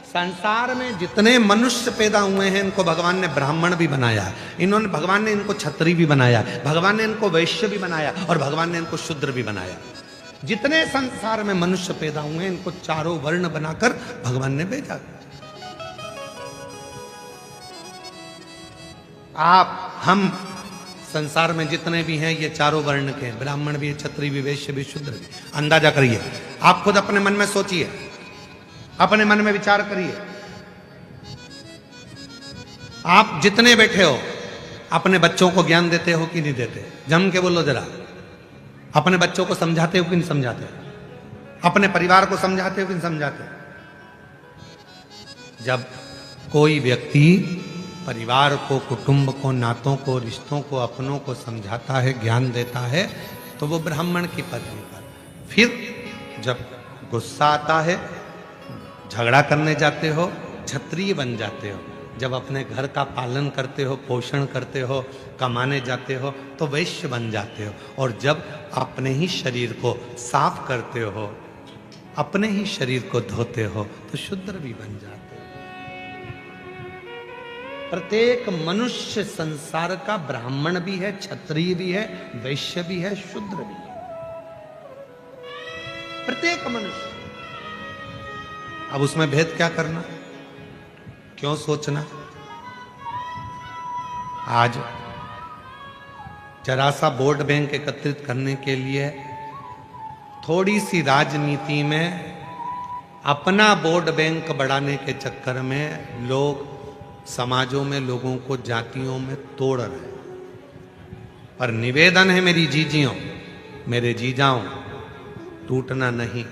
संसार में जितने मनुष्य पैदा हुए हैं इनको भगवान ने ब्राह्मण भी बनाया है, इन्होंने भगवान ने इनको क्षत्रिय भी बनाया, भगवान ने इनको वैश्य भी बनाया और भगवान ने इनको शूद्र भी बनाया। जितने संसार में मनुष्य पैदा हुए हैं इनको चारों वर्ण बनाकर भगवान ने भेजा। आप हम संसार में जितने भी हैं ये चारों वर्ण के हैं, ब्राह्मण भी, क्षत्रिय भी, वैश्य भी, शूद्र भी। अंदाजा करिए, आप खुद अपने मन में सोचिए, अपने मन में विचार करिए। आप जितने बैठे हो अपने बच्चों को ज्ञान देते हो कि नहीं देते? जम के बोलो जरा। अपने बच्चों को समझाते हो कि नहीं समझाते? अपने परिवार को समझाते हो कि नहीं समझाते? जब कोई व्यक्ति परिवार को, कुटुंब को, नातों को, रिश्तों को, अपनों को समझाता है, ज्ञान देता है, तो वो ब्राह्मण की पदवी पर। फिर जब गुस्सा आता है, झगड़ा करने जाते हो, क्षत्रिय बन जाते हो। जब अपने घर का पालन करते हो, पोषण करते हो, कमाने जाते हो तो वैश्य बन जाते हो। और जब अपने ही शरीर को साफ करते हो, अपने ही शरीर को धोते हो तो शूद्र भी बन जाते हो। प्रत्येक मनुष्य संसार का ब्राह्मण भी है, क्षत्रिय भी है, वैश्य भी है, शूद्र भी है। प्रत्येक मनुष्य। अब उसमें भेद क्या करना, क्यों सोचना? आज जरा सा वोट बैंक एकत्रित करने के लिए थोड़ी सी राजनीति में अपना वोट बैंक बढ़ाने के चक्कर में लोग समाजों में, लोगों को जातियों में तोड़ रहे हैं। पर निवेदन है मेरी जीजियों, मेरे जीजाओं, टूटना नहीं।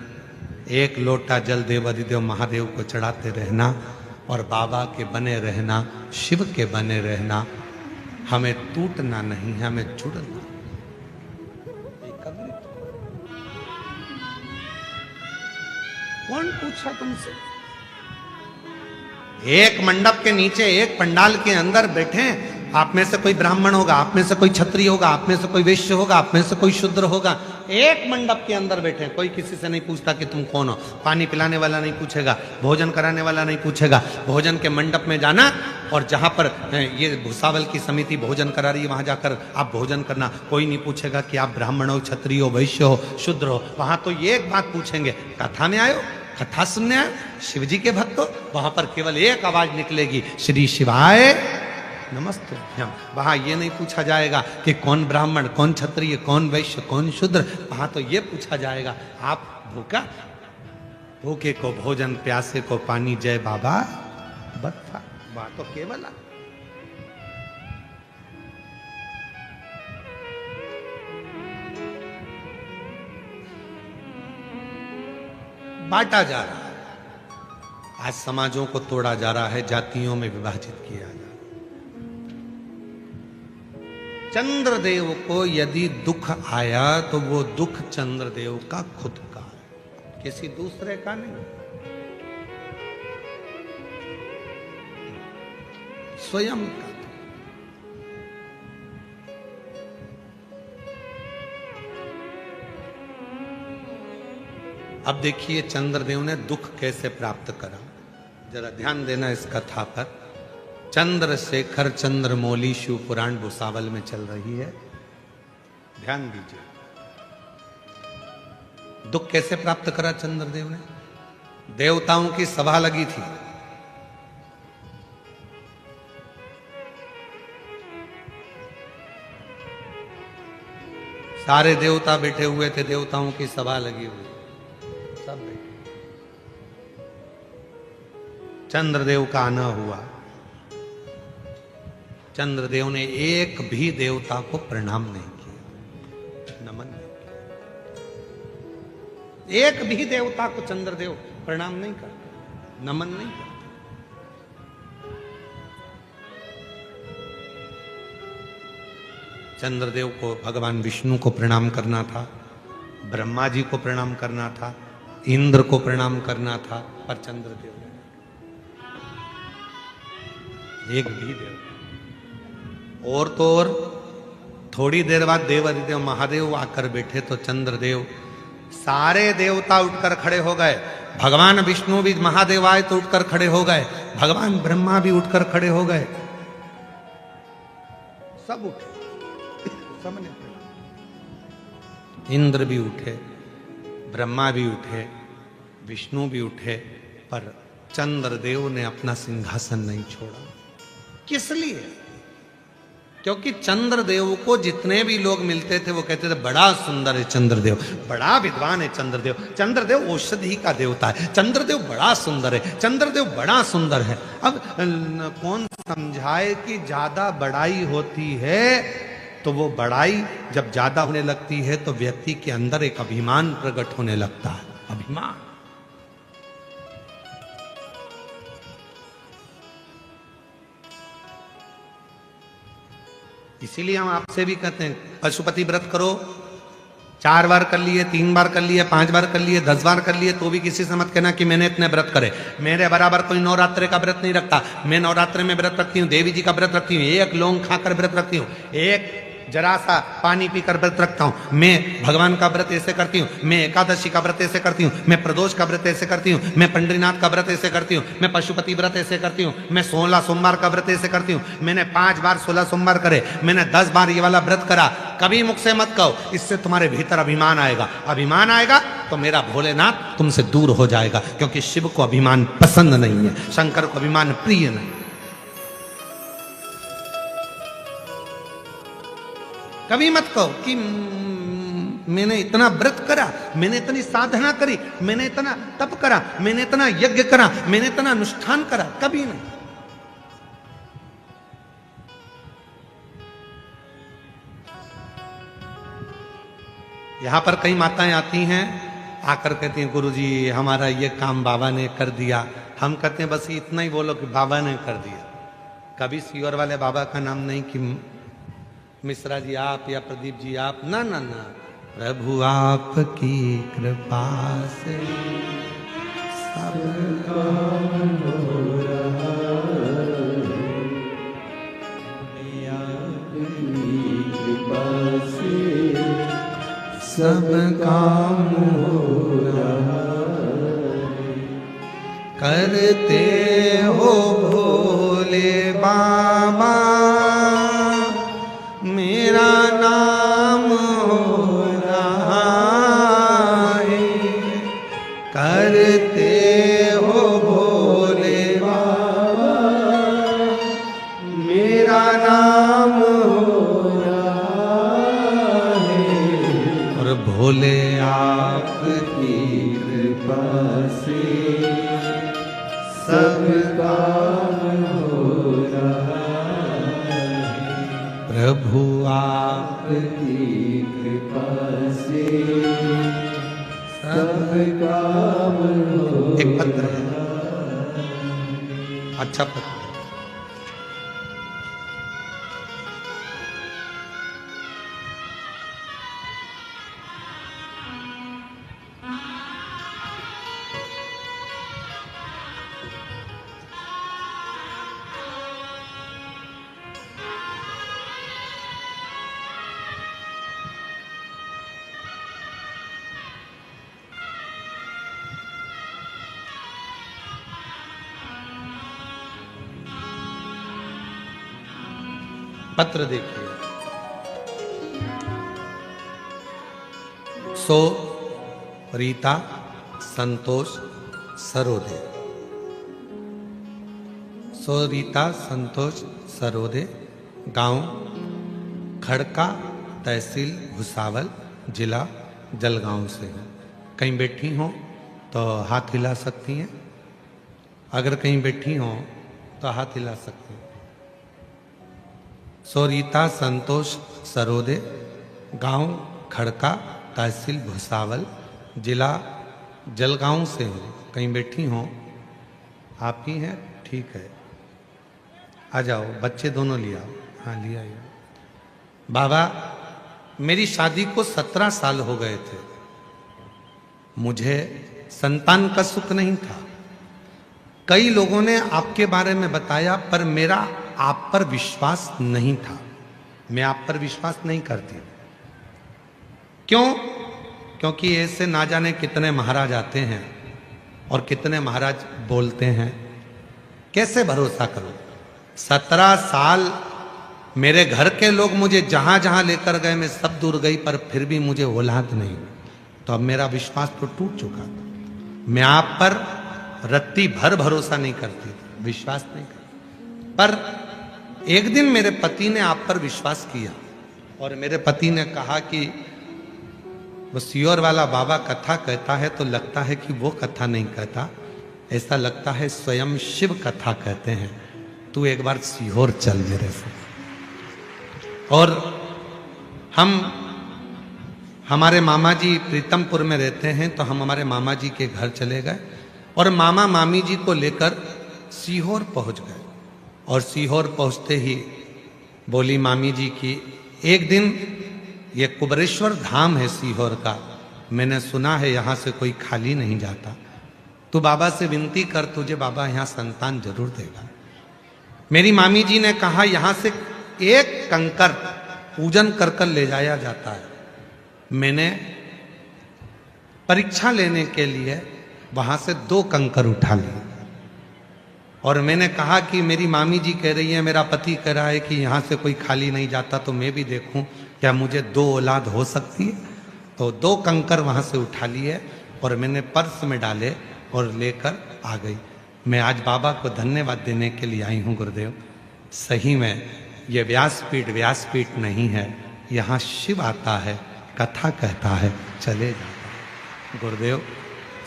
एक लोटा जल देव अधिदेव महादेव को चढ़ाते रहना और बाबा के बने रहना, शिव के बने रहना। हमें टूटना नहीं, हमें जुड़ना। कौन पूछा तुमसे? एक मंडप के नीचे, एक पंडाल के अंदर बैठे, आप में से कोई ब्राह्मण होगा, आप में से कोई क्षत्रिय होगा, आप में से कोई वैश्य होगा, आप में से कोई शूद्र होगा। एक मंडप के अंदर बैठे, कोई किसी से नहीं पूछता कि तुम कौन हो। पानी पिलाने वाला नहीं पूछेगा, भोजन कराने वाला नहीं पूछेगा। भोजन के मंडप में जाना और जहां पर ये भूसावल की समिति भोजन करा रही है वहां जाकर आप भोजन करना। कोई नहीं पूछेगा कि आप ब्राह्मण हो, क्षत्रिय हो, वैश्य हो, शूद्र हो। वहां तो ये एक बात पूछेंगे, कथा में आयो, कथा सुनने आए, शिव जी के भक्त हो। वहां पर केवल एक आवाज निकलेगी, श्री शिवाय नमस्ते। वहां ये नहीं पूछा जाएगा कि कौन ब्राह्मण, कौन क्षत्रिय, कौन वैश्य, कौन शूद्र। वहां तो ये पूछा जाएगा, आप भूखा? भूखे को भोजन, प्यासे को पानी, जय बाबा बत्ता। वहां तो केवल बांटा जा रहा है। आज समाजों को तोड़ा जा रहा है, जातियों में विभाजित किया जा रहा है। चंद्रदेव को यदि दुख आया तो वो दुख चंद्रदेव का खुद का, किसी दूसरे का नहीं, स्वयं का। अब देखिए चंद्रदेव ने दुख कैसे प्राप्त करा, जरा ध्यान देना इस कथा पर। चंद्रशेखर चंद्रमौली शिव पुराण भूसावल में चल रही है, ध्यान दीजिए। दुख कैसे प्राप्त करा चंद्रदेव ने? देवताओं की सभा लगी थी, सारे देवता बैठे हुए थे, देवताओं की सभा लगी हुई, सब बैठे। चंद्रदेव का आना हुआ। चंद्रदेव ने एक भी देवता को प्रणाम नहीं किया, नमन नहीं किया। एक भी देवता को चंद्रदेव प्रणाम नहीं करते, नमन नहीं करते। चंद्रदेव को भगवान विष्णु को प्रणाम करना था, ब्रह्मा जी को प्रणाम करना था, इंद्र को प्रणाम करना था, पर चंद्रदेव एक भी देव। और तो और थोड़ी देर बाद देवाधिदेव महादेव आकर बैठे तो चंद्रदेव, सारे देवता उठकर खड़े हो गए। भगवान विष्णु भी महादेव आए तो उठकर खड़े हो गए, भगवान ब्रह्मा भी उठकर खड़े हो गए, सब उठे, सबने। इंद्र भी उठे, ब्रह्मा भी उठे, विष्णु भी उठे, पर चंद्रदेव ने अपना सिंहासन नहीं छोड़ा। किस लिए? क्योंकि चंद्रदेव को जितने भी लोग मिलते थे वो कहते थे बड़ा सुंदर है चंद्रदेव, बड़ा विद्वान है चंद्रदेव, चंद्रदेव औषधि का देवता है, चंद्रदेव बड़ा सुंदर है, चंद्रदेव बड़ा सुंदर है। अब कौन समझाए कि ज्यादा बड़ाई होती है तो वो बड़ाई जब ज्यादा होने लगती है तो व्यक्ति के अंदर एक अभिमान प्रकट होने लगता है, अभिमान। इसीलिए हम आपसे भी कहते हैं पशुपति व्रत करो, 4 बार कर लिए, 3 बार कर लिए, 5 बार कर लिए, 10 बार कर लिए, तो भी किसी से मत कहना कि मैंने इतने व्रत करे। मेरे बराबर कोई नवरात्रे का व्रत नहीं रखता। मैं नवरात्रे में व्रत रखती हूँ, देवी जी का व्रत रखती हूँ, एक लौंग खाकर व्रत रखती हूँ, एक जरा सा पानी पीकर व्रत रखता हूं। मैं भगवान का व्रत ऐसे करती हूँ, मैं एकादशी का व्रत ऐसे करती हूँ, मैं प्रदोष का व्रत ऐसे करती हूँ, मैं पंडरीनाथ का व्रत ऐसे करती हूँ, मैं पशुपति व्रत ऐसे करती हूँ, मैं 16 सोमवार का व्रत ऐसे करती हूँ। मैंने 5 बार 16 सोमवार करे, मैंने 10 बार ये वाला व्रत करा। कभी मुख से मत कहो, इससे तुम्हारे भीतर अभिमान आएगा। अभिमान आएगा तो मेरा भोलेनाथ तुमसे दूर हो जाएगा, क्योंकि शिव को अभिमान पसंद नहीं है, शंकर को अभिमान प्रिय नहीं। कभी मत कहो कि मैंने इतना व्रत करा, मैंने इतनी साधना करी, मैंने इतना तप करा, मैंने इतना यज्ञ करा, मैंने इतना अनुष्ठान करा, कभी नहीं। यहां पर कई माताएं आती हैं, आकर कहती हैं गुरुजी हमारा ये काम बाबा ने कर दिया। हम कहते हैं बस इतना ही बोलो कि बाबा ने कर दिया। कभी सीवर वाले बाबा का नाम नहीं कि मिश्रा जी आप या प्रदीप जी आप, ना ना ना, प्रभु आपकी कृपा से सब काम हो रहा है, आपकी कृपा से सब काम हो रहा है। करते हो भोले बाबा मेरा नाम हो रहा है, करते हो भोले बाबा मेरा नाम हो रहा है। और भोले आपकी कृपा से सब काम हो रहा है। प्रभु आपकी कृपा से सब काम हो। एक पत्र है, अच्छा पत्र। पत्र देखिए। सो रीता संतोष सरोदे, सो रीता संतोष सरोदे, गांव खड़का, तहसील भुसावल, जिला जलगांव से हैं। कहीं बैठी हो तो हाथ हिला सकती हैं, अगर कहीं बैठी हो तो हाथ हिला सकती हैं। सोरीता संतोष सरोदे, गांव खड़का, तहसील भुसावल, जिला जलगांव से हूँ। कहीं बैठी हो? आप ही हैं? ठीक है, आ जाओ। बच्चे दोनों ले आओ। हाँ लिया आइए। बाबा मेरी शादी को 17 साल हो गए थे, मुझे संतान का सुख नहीं था। कई लोगों ने आपके बारे में बताया पर मेरा आप पर विश्वास नहीं था। मैं आप पर विश्वास नहीं करती। क्यों? क्योंकि ऐसे ना जाने कितने महाराज आते हैं और कितने महाराज बोलते हैं, कैसे भरोसा करूं? 17 साल मेरे घर के लोग मुझे जहां जहां लेकर गए, मैं सब दूर गई, पर फिर भी मुझे औलाद नहीं। तो अब मेरा विश्वास तो टूट चुका। मैं आप पर रत्ती भर भरोसा नहीं करती, विश्वास नहीं करती। पर एक दिन मेरे पति ने आप पर विश्वास किया और मेरे पति ने कहा कि वो सीहोर वाला बाबा कथा कहता है तो लगता है कि वो कथा नहीं कहता, ऐसा लगता है स्वयं शिव कथा कहते हैं। तू एक बार सीहोर चल मेरे से। और हमारे मामा जी प्रीतमपुर में रहते हैं, तो हम हमारे मामा जी के घर चले गए और मामा मामी जी को लेकर सीहोर पहुंच गए। और सीहोर पहुंचते ही बोली मामी जी की, एक दिन ये कुबरेश्वर धाम है सीहोर का, मैंने सुना है यहाँ से कोई खाली नहीं जाता, तू बाबा से विनती कर, तुझे बाबा यहाँ संतान जरूर देगा। मेरी मामी जी ने कहा यहाँ से एक कंकर पूजन कर कर ले जाया जाता है। मैंने परीक्षा लेने के लिए वहां से 2 कंकर उठा लिए और मैंने कहा कि मेरी मामी जी कह रही है, मेरा पति कह रहा है कि यहाँ से कोई खाली नहीं जाता, तो मैं भी देखूं क्या मुझे 2 औलाद हो सकती है। तो 2 कंकर वहां से उठा लिए और मैंने पर्स में डाले और लेकर आ गई। मैं आज बाबा को धन्यवाद देने के लिए आई हूँ गुरुदेव। सही में ये व्यासपीठ नहीं है, यहाँ शिव आता है, कथा कहता है, चले जाता है। गुरुदेव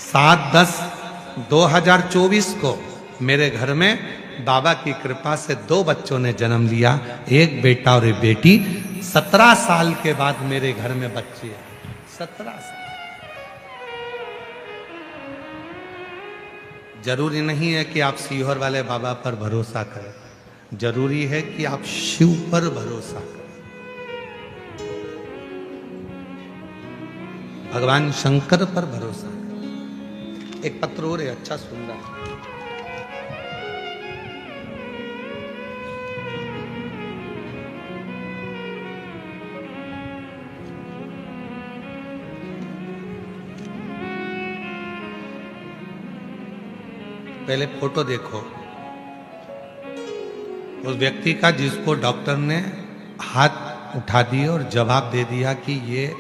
7/10/2024 को मेरे घर में बाबा की कृपा से 2 बच्चों ने जन्म लिया, एक बेटा और एक बेटी। 17 साल के बाद मेरे घर में बच्चे हैं। 17 साल। जरूरी नहीं है कि आप सीहोर वाले बाबा पर भरोसा करें, जरूरी है कि आप शिव पर भरोसा करें। भगवान शंकर पर भरोसा करें। एक पत्र और है, अच्छा सुंदर। पहले फोटो देखो उस व्यक्ति का जिसको डॉक्टर ने हाथ उठा दिए और जवाब दे दिया कि ये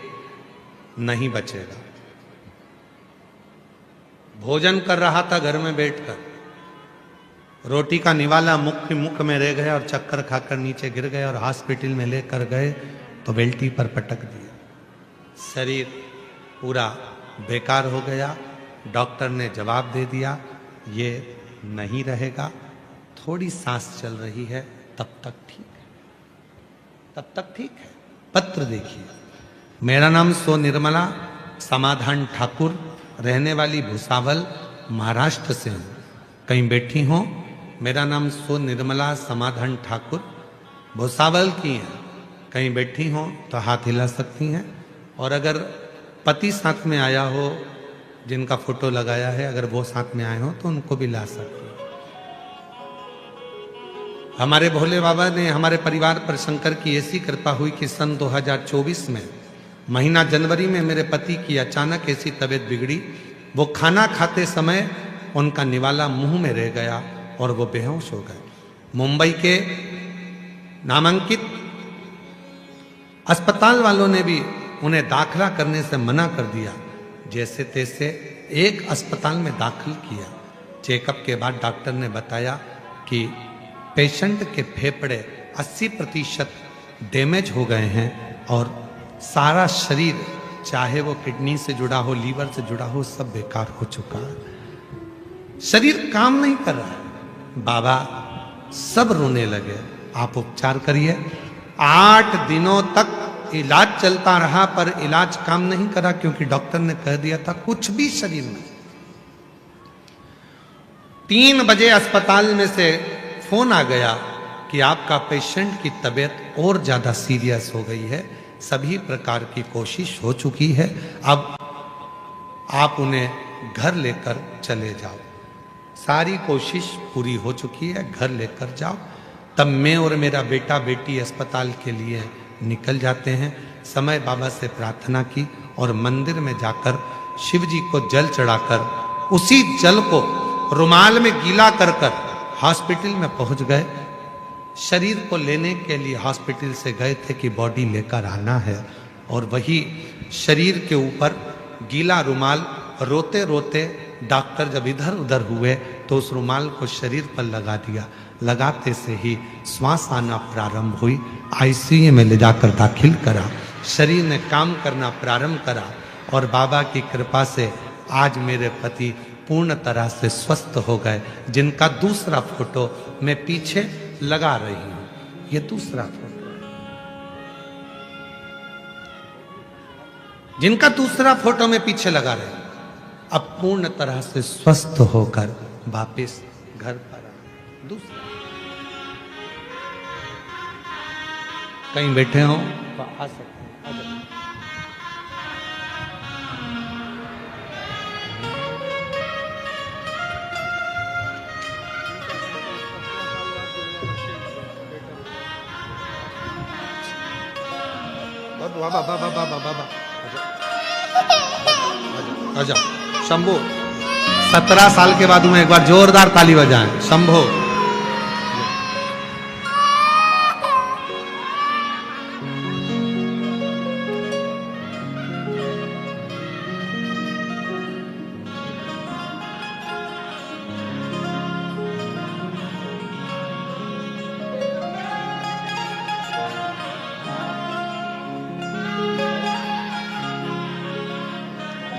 नहीं बचेगा। भोजन कर रहा था घर में बैठकर, रोटी का निवाला मुख में रह गया और चक्कर खाकर नीचे गिर गया और हॉस्पिटल में लेकर गए तो बेल्टी पर पटक दिया। शरीर पूरा बेकार हो गया। डॉक्टर ने जवाब दे दिया ये नहीं रहेगा, थोड़ी सांस चल रही है, तब तक ठीक है, तब तक ठीक है। पत्र देखिए, मेरा नाम सो निर्मला समाधान ठाकुर, रहने वाली भुसावल महाराष्ट्र से हूँ। कहीं बैठी हो? मेरा नाम सो निर्मला समाधान ठाकुर भुसावल की हैं। कहीं बैठी हो तो हाथ हिला सकती हैं। और अगर पति साथ में आया हो, जिनका फोटो लगाया है, अगर वो साथ में आए हो तो उनको भी ला सकते हैं। हमारे भोले बाबा ने हमारे परिवार पर शंकर की ऐसी कृपा हुई कि सन 2024 में महीना जनवरी में मेरे पति की अचानक ऐसी तबीयत बिगड़ी, वो खाना खाते समय उनका निवाला मुंह में रह गया और वो बेहोश हो गए। मुंबई के नामांकित अस्पताल वालों ने भी उन्हें दाखिला करने से मना कर दिया। जैसे तैसे एक अस्पताल में दाखिल किया। चेकअप के बाद डॉक्टर ने बताया कि पेशेंट के फेफड़े 80% डैमेज हो गए हैं और सारा शरीर, चाहे वो किडनी से जुड़ा हो, लीवर से जुड़ा हो, सब बेकार हो चुका है। शरीर काम नहीं कर रहा है। बाबा सब रोने लगे, आप उपचार करिए। 8 दिनों तक इलाज चलता रहा पर इलाज काम नहीं करा, क्योंकि डॉक्टर ने कह दिया था कुछ भी शरीर में। 3 बजे अस्पताल में से फोन आ गया कि आपका पेशेंट की तबीयत और ज्यादा सीरियस हो गई है, सभी प्रकार की कोशिश हो चुकी है, अब आप उन्हें घर लेकर चले जाओ। सारी कोशिश पूरी हो चुकी है, घर लेकर जाओ। तब मैं और मेरा बेटा बेटी अस्पताल के लिए निकल जाते हैं। समय बाबा से प्रार्थना की और मंदिर में जाकर शिव जी को जल चढ़ाकर उसी जल को रुमाल में गीला कर कर हॉस्पिटल में पहुंच गए। शरीर को लेने के लिए हॉस्पिटल से गए थे कि बॉडी लेकर आना है, और वही शरीर के ऊपर गीला रुमाल रोते रोते डॉक्टर जब इधर उधर हुए तो उस रुमाल को शरीर पर लगा दिया। लगाते से ही श्वास आना प्रारंभ हुई। आईसीयू में ले जाकर दाखिल करा, शरीर ने काम करना प्रारंभ करा, और बाबा की कृपा से आज मेरे पति पूर्ण तरह से स्वस्थ हो गए, जिनका दूसरा फोटो मैं पीछे लगा रही हूं। ये दूसरा फोटो, जिनका दूसरा फोटो मैं पीछे लगा रही हूं, अब पूर्ण तरह से स्वस्थ होकर वापस घर पर आ। दूसरा कहीं बैठे हो तो आ सकते हैं, आ जाओ। बाबा बाबा बाबा बाबा आजा शंभो। 17 साल के बाद में एक बार जोरदार ताली बजाएं। शंभो।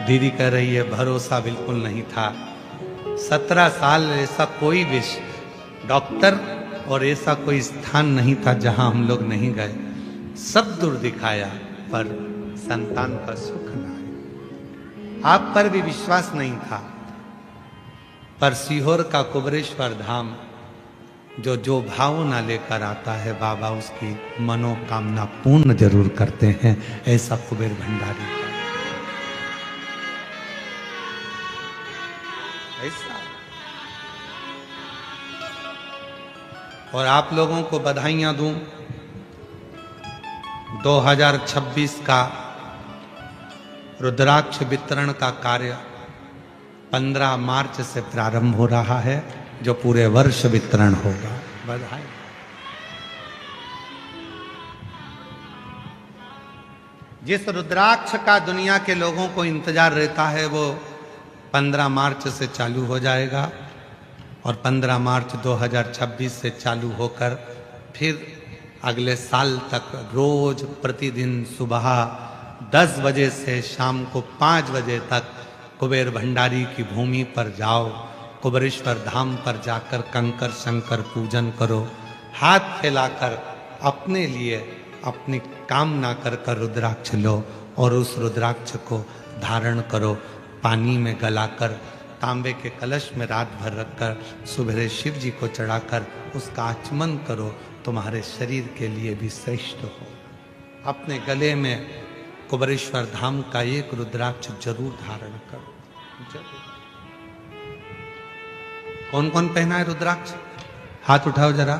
दीदी कह रही है भरोसा बिल्कुल नहीं था। 17 साल ऐसा कोई विष डॉक्टर और ऐसा कोई स्थान नहीं था जहां हम लोग नहीं गए। सब दूर दिखाया पर संतान का सुख ना आया। आप पर भी विश्वास नहीं था, पर सीहोर का कुबरेश्वर धाम जो भावना लेकर आता है बाबा उसकी मनोकामना पूर्ण जरूर करते हैं। ऐसा कुबेर भंडारी ऐसा। और आप लोगों को बधाइयां दूं, 2026 का रुद्राक्ष वितरण का कार्य 15 मार्च से प्रारंभ हो रहा है, जो पूरे वर्ष वितरण होगा। बधाई। जिस रुद्राक्ष का दुनिया के लोगों को इंतजार रहता है वो 15 मार्च से चालू हो जाएगा, और 15 मार्च 2026 से चालू होकर फिर अगले साल तक रोज प्रतिदिन सुबह 10 बजे से शाम को 5 बजे तक कुबेर भंडारी की भूमि पर जाओ। कुबेरेश्वर धाम पर जाकर कंकर शंकर पूजन करो, हाथ फैलाकर अपने लिए अपनी कामना कर कर रुद्राक्ष लो, और उस रुद्राक्ष को धारण करो। पानी में गलाकर तांबे के कलश में रात भर रखकर सुबह शिव जी को चढ़ाकर उसका आचमन करो, तुम्हारे शरीर के लिए भी श्रेष्ठ हो। अपने गले में कुबेरेश्वर धाम का एक रुद्राक्ष जरूर धारण करो। जरूर। कौन कौन पहना है रुद्राक्ष? हाथ उठाओ जरा।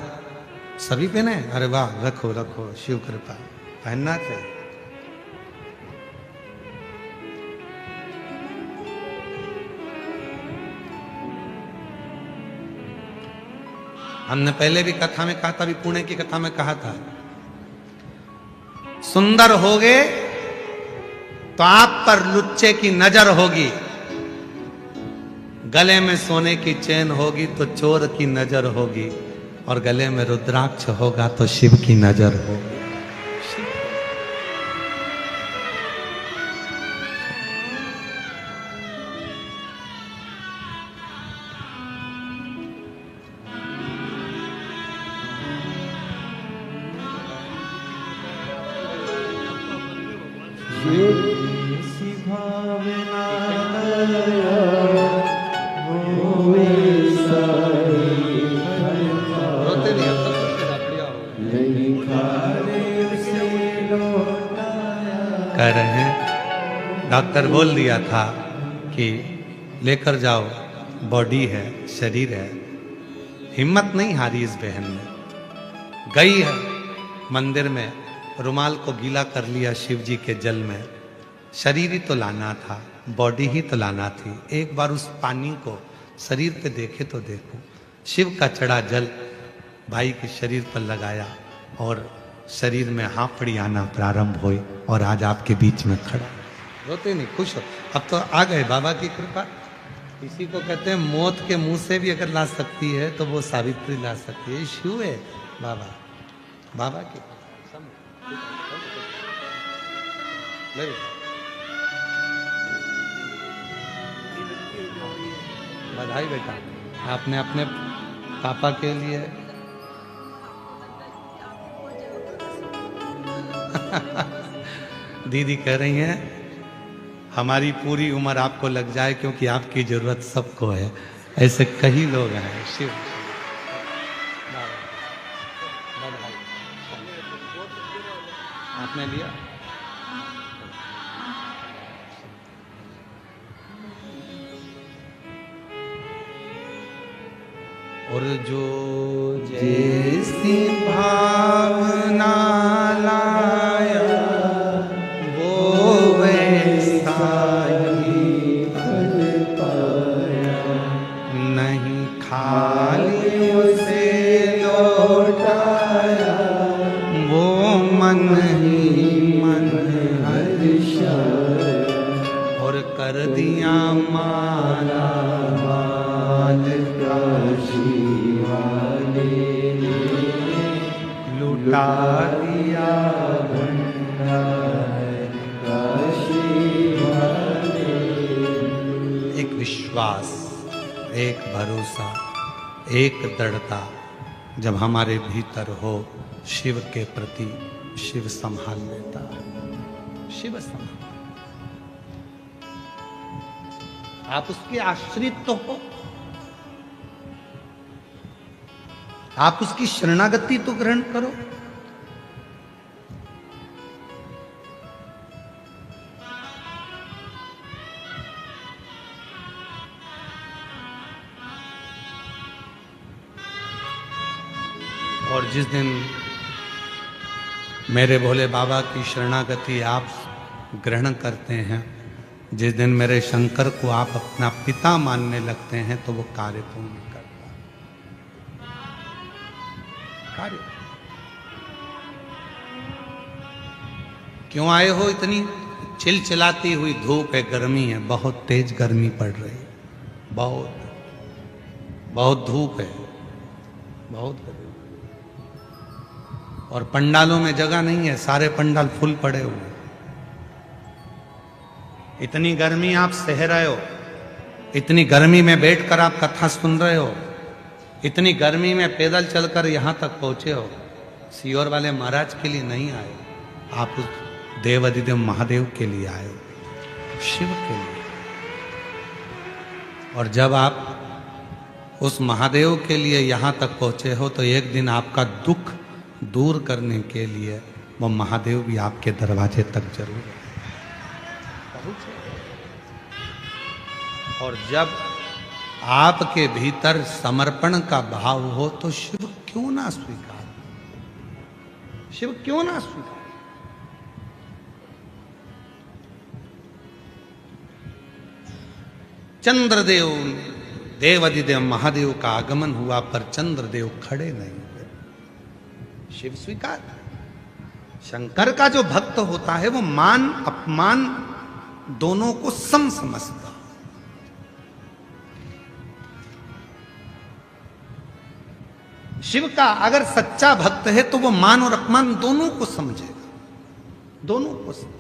सभी पहने? अरे वाह, रखो रखो, शिव कृपा। पहनना चाहिए। हमने पहले भी कथा में कहा था, अभी पुणे की कथा में कहा था, सुंदर होगे तो आप पर लुच्चे की नजर होगी, गले में सोने की चेन होगी तो चोर की नजर होगी, और गले में रुद्राक्ष होगा तो शिव की नजर होगी। कह रहे हैं डॉक्टर बोल दिया था कि लेकर जाओ, बॉडी है, शरीर है। हिम्मत नहीं हारी इस बहन ने, गई है मंदिर में, रुमाल को गीला कर लिया शिव जी के जल में। शरीर ही तो लाना था, बॉडी ही तो लाना थी। एक बार उस पानी को शरीर पे देखे तो देखो। शिव का चढ़ा जल भाई के शरीर पर लगाया और शरीर में हाफड़ी आना प्रारंभ हुई और आज आपके बीच में खड़ा। रोते नहीं, खुश हो। अब तो आ गए बाबा की कृपा। इसी को कहते हैं मौत के मुंह से भी अगर ला सकती है तो वो सावित्री ला सकती है। शिव है बाबा, बाबा की बधाई बेटा, आपने अपने पापा के लिए दीदी कह रही हैं हमारी पूरी उम्र आपको लग जाए क्योंकि आपकी जरूरत सबको है। ऐसे कई लोग हैं। शिव आपने लिया और जो जैसी भावना लाया वो वैसा ही फल पाया। नहीं खाली उसे लौटाया वो मन ही मन हर्षाया। और कर दिया माला बाल काशी वाले, लुटा दिया भंडार काशी वाले। एक विश्वास, एक भरोसा, एक दृढ़ता जब हमारे भीतर हो शिव के प्रति, शिव संभाल लेता है। शिव संभाल, आप उसके आश्रित तो हो, आप उसकी शरणागति तो ग्रहण करो। और जिस दिन मेरे भोले बाबा की शरणागति आप ग्रहण करते हैं, जिस दिन मेरे शंकर को आप अपना पिता मानने लगते हैं, तो वो कार्य पूर्ण करता है। कार्य क्यों आए हो? इतनी चिलचिलाती हुई धूप है, गर्मी है, बहुत तेज गर्मी पड़ रही है, बहुत धूप है, बहुत गर्मी। और पंडालों में जगह नहीं है, सारे पंडाल फुल पड़े हुए। इतनी गर्मी आप सह रहे हो, इतनी गर्मी में बैठकर आप कथा सुन रहे हो, इतनी गर्मी में पैदल चलकर यहां तक पहुंचे हो। सीहोर वाले महाराज के लिए नहीं आए, आप उस देव अधिदेव महादेव के लिए आए हो, शिव के लिए। और जब आप उस महादेव के लिए यहां तक पहुंचे हो तो एक दिन आपका दुख दूर करने के लिए वो महादेव भी आपके दरवाजे तक जरूर पहुंचे। और जब आपके भीतर समर्पण का भाव हो तो शिव क्यों ना स्वीकार, शिव क्यों ना स्वीकार। चंद्रदेव, देवाधिदेव महादेव का आगमन हुआ पर चंद्रदेव खड़े नहीं हुए, शिव स्वीकार। शंकर का जो भक्त होता है वो मान अपमान दोनों को सम समझता। शिव का अगर सच्चा भक्त है तो वो मान और अपमान दोनों को समझेगा, दोनों को समझेगा।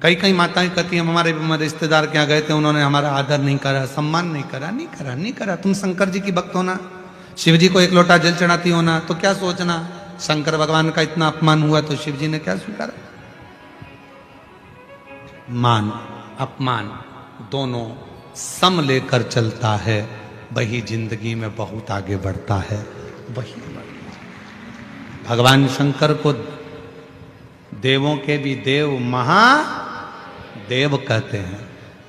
कई माताएं कहती हैं हमारे रिश्तेदार के यहाँ गए थे, उन्होंने हमारा आदर नहीं करा, सम्मान नहीं करा। नहीं करा। तुम शंकर जी की भक्त होना, शिव जी को एक लोटा जल चढ़ाती होना, तो क्या सोचना शंकर भगवान का इतना अपमान हुआ तो शिव जी ने क्या स्वीकारा? मान अपमान दोनों सम लेकर चलता है, वही जिंदगी में बहुत आगे बढ़ता है। वही भगवान शंकर को देवों के भी देव महादेव कहते हैं,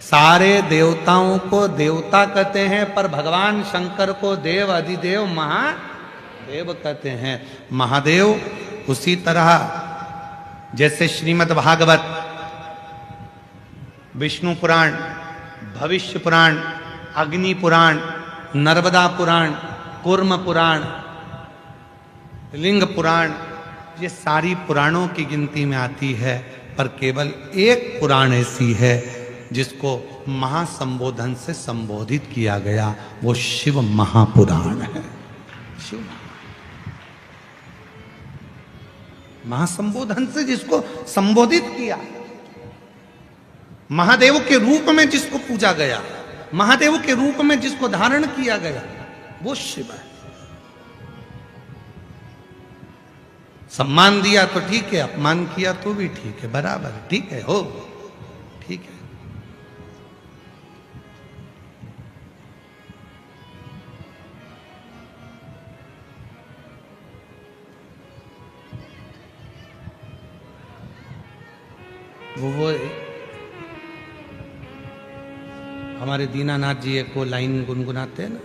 सारे देवताओं को देवता कहते हैं, पर भगवान शंकर को देव अधिदेव महादेव महादेव कहते हैं। महादेव उसी तरह जैसे श्रीमद् भागवत, विष्णु पुराण, भविष्य पुराण, अग्नि पुराण, नर्मदा पुराण, कूर्म पुराण, लिंग पुराण, ये सारी पुराणों की गिनती में आती है, पर केवल एक पुराण ऐसी है जिसको महासंबोधन से संबोधित किया गया, वो शिव महापुराण है। शिव महासंबोधन से जिसको संबोधित किया, महादेव के रूप में जिसको पूजा गया, महादेव के रूप में जिसको धारण किया गया, वो शिव है। सम्मान दिया तो ठीक है, अपमान किया तो भी ठीक है, बराबर ठीक है, हो ठीक है। वो हमारे दीनानाथ जी एक वो लाइन गुनगुनाते हैं ना,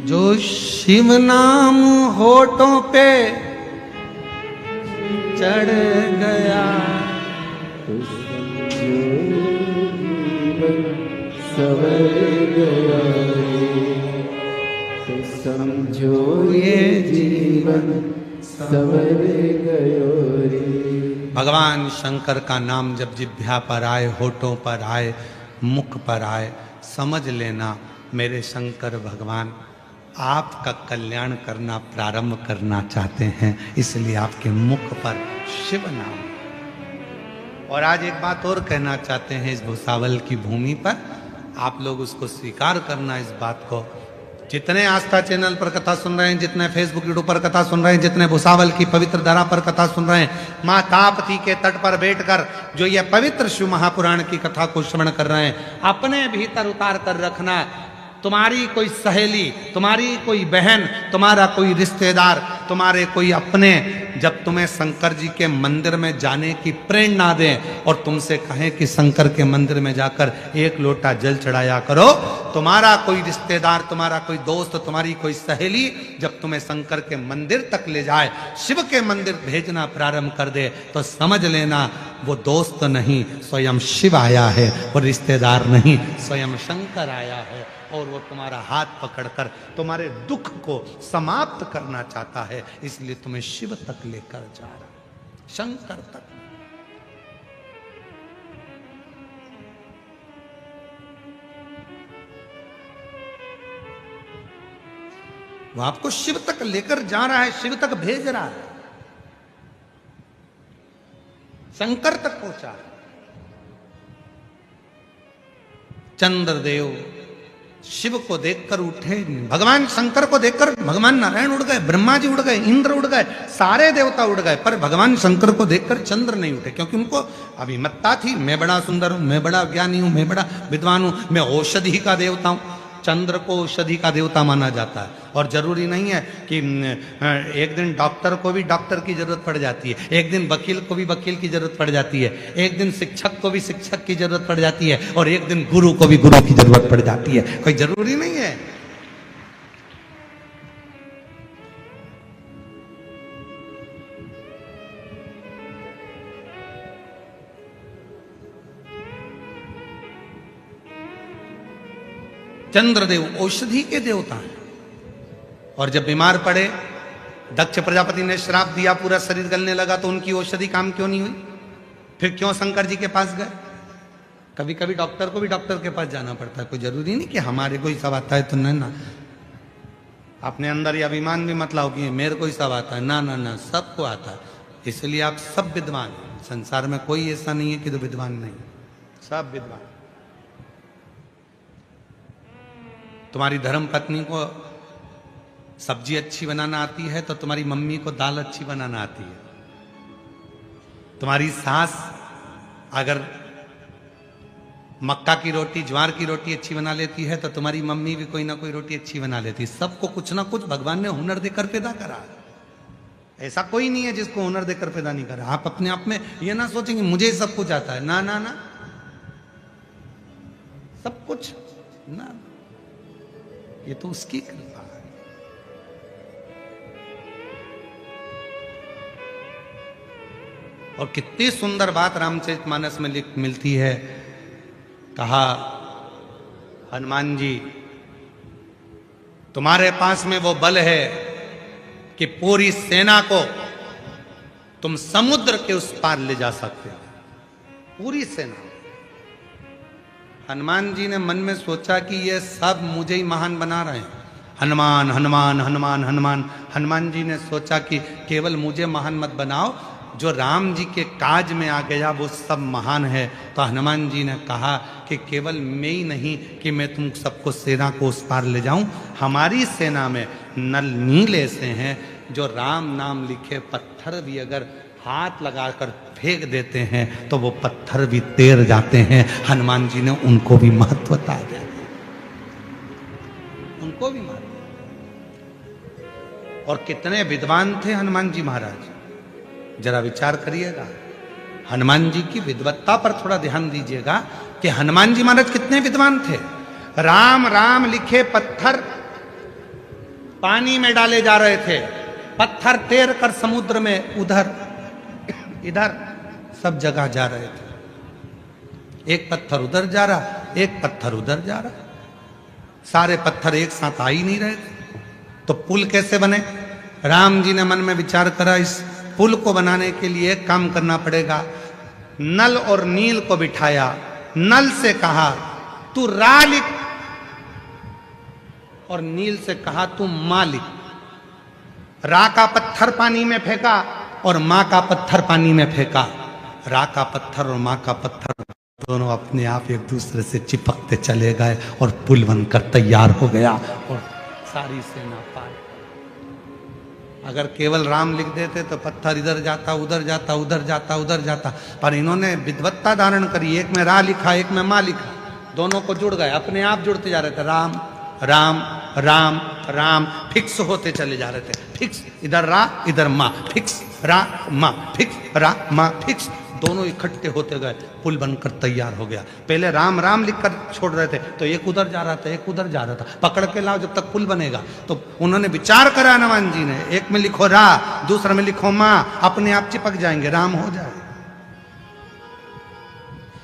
जो शिव नाम होठों पे चढ़ गया, सवर गया, तो समझो ये जीवन सवर गयो रे। भगवान शंकर का नाम जब जिह्वा पर आए, होठों पर आए, मुख पर आए, समझ लेना मेरे शंकर भगवान आपका कल्याण करना प्रारंभ करना चाहते हैं, इसलिए आपके मुख पर शिव नाम। और आज एक बात और कहना चाहते हैं, इस भुसावल की भूमि पर आप लोग उसको स्वीकार करना, इस बात को। जितने आस्था चैनल पर कथा सुन रहे हैं, जितने फेसबुक यूट्यूब पर कथा सुन रहे हैं, जितने भुसावल की पवित्र धरा पर कथा सुन रहे हैं, माँ ताप्ती के तट पर बैठकर जो ये पवित्र शिव महापुराण की कथा को श्रवण कर रहे हैं, अपने भीतर उतार कर रखना, तुम्हारी कोई सहेली, तुम्हारी कोई बहन, तुम्हारा कोई रिश्तेदार, तुम्हारे कोई अपने जब तुम्हें शंकर जी के मंदिर में जाने की प्रेरणा दें और तुमसे कहें कि शंकर के मंदिर में जाकर एक लोटा जल चढ़ाया करो, तुम्हारा कोई रिश्तेदार, तुम्हारा कोई दोस्त, तुम्हारी कोई सहेली जब तुम्हें शंकर के मंदिर तक ले जाए, शिव के मंदिर भेजना प्रारंभ कर दे, तो समझ लेना वो दोस्त नहीं, स्वयं शिव आया है, वो रिश्तेदार नहीं, स्वयं शंकर आया है, और वो तुम्हारा हाथ पकड़कर तुम्हारे दुख को समाप्त करना चाहता है, इसलिए तुम्हें शिव तक लेकर जा रहा है, शंकर तक। वो आपको शिव तक लेकर जा रहा है, शिव तक भेज रहा है, शंकर तक पहुंचा है। चंद्रदेव शिव को देखकर उठे, भगवान शंकर को देखकर भगवान नारायण उड़ गए, ब्रह्मा जी उड़ गए, इंद्र उड़ गए, सारे देवता उड़ गए, पर भगवान शंकर को देखकर चंद्र नहीं उठे, क्योंकि उनको अभिमत्ता थी, मैं बड़ा सुंदर हूं, मैं बड़ा ज्ञानी हूं, मैं बड़ा विद्वान हूं, मैं औषधि का देवता हूं। चंद्र को औषधि का देवता माना जाता है, और जरूरी नहीं है कि एक दिन डॉक्टर को भी डॉक्टर की जरूरत पड़ जाती है, एक दिन वकील को भी वकील की जरूरत पड़ जाती है, एक दिन शिक्षक को भी शिक्षक की जरूरत पड़ जाती है, और एक दिन गुरु को भी गुरु की जरूरत पड़ जाती है, कोई जरूरी नहीं है। चंद्रदेव औषधि के देवता हैं, और जब बीमार पड़े, दक्ष प्रजापति ने श्राप दिया, पूरा शरीर गलने लगा, तो उनकी औषधि काम क्यों नहीं हुई? फिर क्यों शंकर जी के पास गए? कभी कभी डॉक्टर को भी डॉक्टर के पास जाना पड़ता है, कोई जरूरी नहीं कि हमारे को ही सब आता है तो नहीं ना। अपने अंदर ये अभिमान भी मत लाओ कि मेरे को ही सब आता है, ना ना ना, सबको आता है, इसलिए आप सब विद्वान। संसार में कोई ऐसा नहीं है कि तो विद्वान नहीं, सब विद्वान। तुम्हारी धर्म पत्नी को सब्जी अच्छी बनाना आती है तो तुम्हारी मम्मी को दाल अच्छी बनाना आती है। तुम्हारी सास अगर मक्का की रोटी, ज्वार की रोटी अच्छी बना लेती है तो तुम्हारी मम्मी भी कोई ना कोई रोटी अच्छी बना लेती है। सबको कुछ ना कुछ भगवान ने हुनर देकर पैदा करा। ऐसा कोई नहीं है जिसको हुनर देकर पैदा नहीं करा। आप अपने आप में ये ना सोचेंगे मुझे सब कुछ आता है, ना ना ना, सब कुछ ना। ये तो उसकी कृपा है। और कितनी सुंदर बात रामचरितमानस में मिलती है। कहा, हनुमान जी तुम्हारे पास में वो बल है कि पूरी सेना को तुम समुद्र के उस पार ले जा सकते हो, पूरी सेना। हनुमान जी ने मन में सोचा कि ये सब मुझे ही महान बना रहे हैं, हनुमान हनुमान हनुमान हनुमान। हनुमान जी ने सोचा कि केवल मुझे महान मत बनाओ, जो राम जी के काज में आ गया वो सब महान है। तो हनुमान जी ने कहा कि केवल मैं ही नहीं कि मैं तुम सबको सेना को उस पार ले जाऊं, हमारी सेना में नल नील ऐसे हैं जो राम नाम लिखे पत्थर भी अगर हाथ लगाकर फेंक देते हैं तो वो पत्थर भी तैर जाते हैं। हनुमान जी ने उनको भी महत्व बता दिया, उनको भी महत्व। और कितने विद्वान थे हनुमान जी महाराज, जरा विचार करिएगा। हनुमान जी की विद्वत्ता पर थोड़ा ध्यान दीजिएगा कि हनुमान जी महाराज कितने विद्वान थे। राम राम लिखे पत्थर पानी में डाले जा रहे थे, पत्थर तैर कर समुद्र में उधर इधर सब जगह जा रहे थे। एक पत्थर उधर जा रहा, एक पत्थर उधर जा रहा, सारे पत्थर एक साथ आ ही नहीं रहे थे। तो पुल कैसे बने? राम जी ने मन में विचार करा, इस पुल को बनाने के लिए काम करना पड़ेगा। नल और नील को बिठाया, नल से कहा तू रा लिख, और नील से कहा तू मां लिख। रा का पत्थर पानी में फेंका और मां का पत्थर पानी में फेंका। रा का पत्थर और मां का पत्थर दोनों अपने आप एक दूसरे से चिपकते चले गए और पुल बनकर तैयार हो गया और सारी सेना पार। अगर केवल राम लिख देते तो पत्थर इधर जाता उधर जाता उधर जाता उधर जाता, पर इन्होंने विद्वत्ता धारण करी, एक में रा लिखा एक में मां लिखा, दोनों को जुड़ गए, अपने आप जुड़ते जा रहे थे। राम राम राम राम फिक्स होते चले जा रहे थे, फिक्स, इधर रा इधर मां, फिक्स रा मां, फिक्स रा मां, फिक्स, दोनों इकट्ठे होते गए, पुल बनकर तैयार हो गया। पहले राम राम लिखकर छोड़ रहे थे तो एक उधर जा रहा था एक उधर जा रहा था, पकड़ के लाओ जब तक पुल बनेगा। तो उन्होंने विचार करा हनुमान जी ने, एक में लिखो रा, दूसरे में लिखो मां, अपने आप चिपक जाएंगे, राम हो जाए,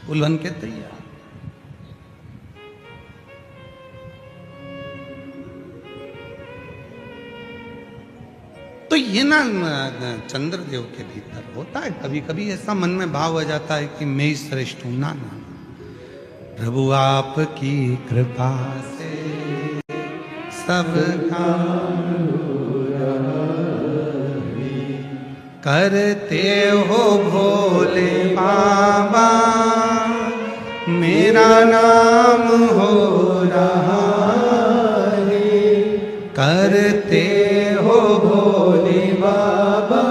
पुल बन के तैयार। तो ये ना चंद्रदेव के भीतर होता है, कभी कभी ऐसा मन में भाव हो जाता है कि मैं ही श्रेष्ठ हूं। ना ना, प्रभु आपकी कृपा से सब काम करते हो भोले बाबा, मेरा नाम हो रहा है, करते हो भोले बाबा,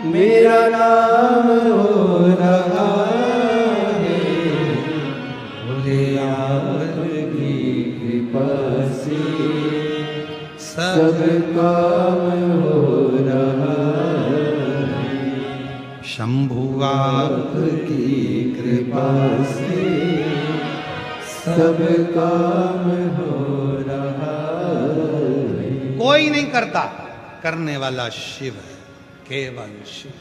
मेरा नाम हो रहा है, भोले आपकी कृपा से सब काम हो रहा है, शंभु आपकी कृपा से सब काम हो रहा है। कोई नहीं करता, करने वाला शिव है, केवल शिव।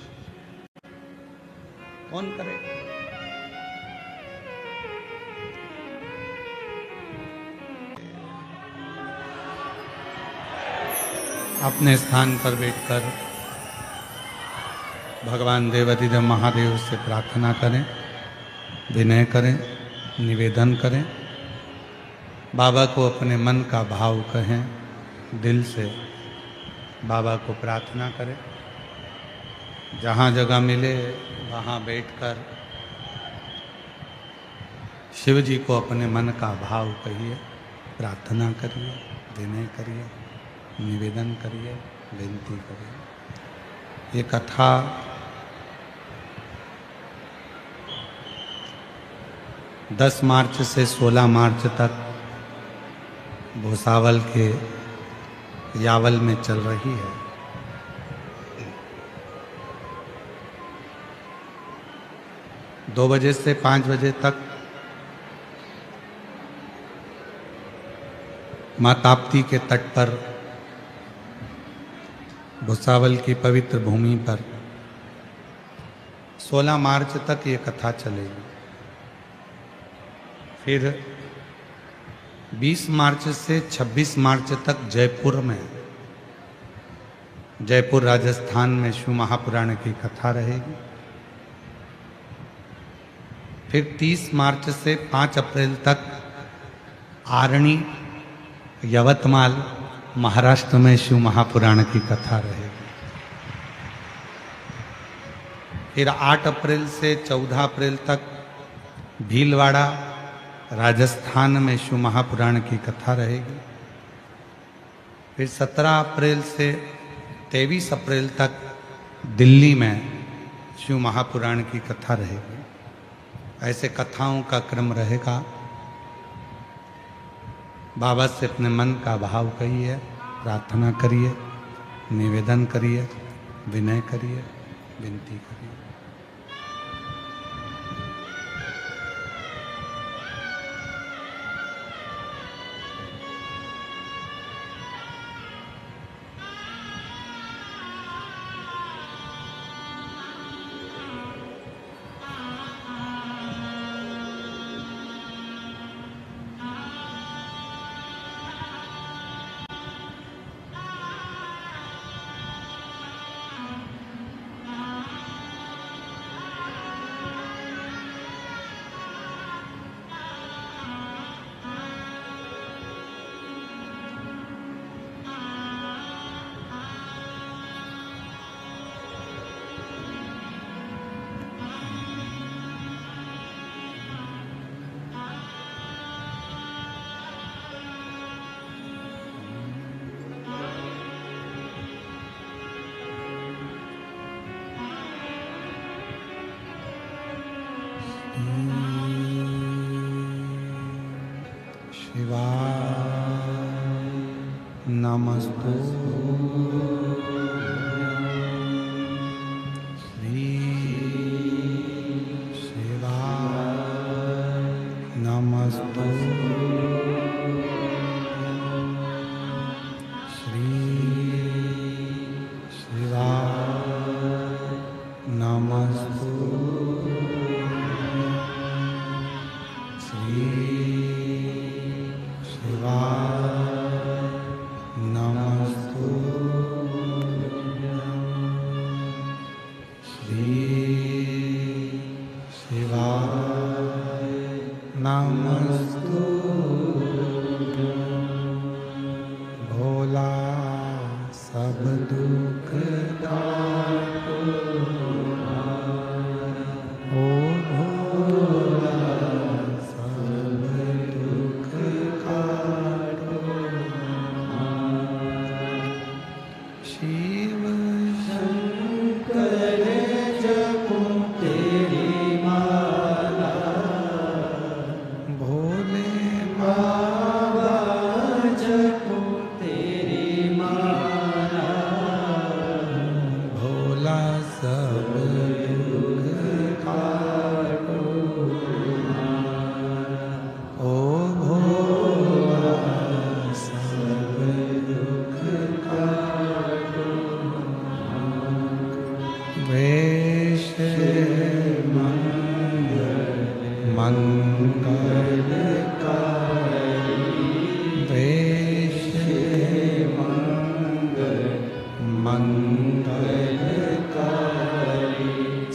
कौन करे? अपने स्थान पर बैठकर भगवान देवाधिदेव महादेव से प्रार्थना करें, विनय करें, निवेदन करें, बाबा को अपने मन का भाव कहें, दिल से बाबा को प्रार्थना करें। जहाँ जगह मिले वहाँ बैठकर शिव जी को अपने मन का भाव कहिए, प्रार्थना करिए, विनय करिए, निवेदन करिए, विनती करिए। ये कथा दस मार्च से 16 मार्च तक भूसावल के यावल में चल रही है। दो बजे से 5 बजे तक माँ ताप्ती के तट पर भुसावल की पवित्र भूमि पर 16 मार्च तक ये कथा चलेगी। फिर 20 मार्च से 26 मार्च तक जयपुर में, जयपुर राजस्थान में शिव महापुराण की कथा रहेगी। फिर 30 मार्च से 5 अप्रैल तक आरणी यवतमाल महाराष्ट्र में शिव महापुराण की कथा रहेगी। फिर 8 अप्रैल से 14 अप्रैल तक भीलवाड़ा राजस्थान में शिव महापुराण की कथा रहेगी। फिर 17 अप्रैल से 23 अप्रैल तक दिल्ली में शिव महापुराण की कथा रहेगी। ऐसे कथाओं का क्रम रहेगा। बाबा से अपने मन का भाव कहिए, प्रार्थना करिए, निवेदन करिए, विनय करिए, विनती करिए। नमस्तु श्री शिवाय नमस्तु श्री शिवाय नमस्तु श्री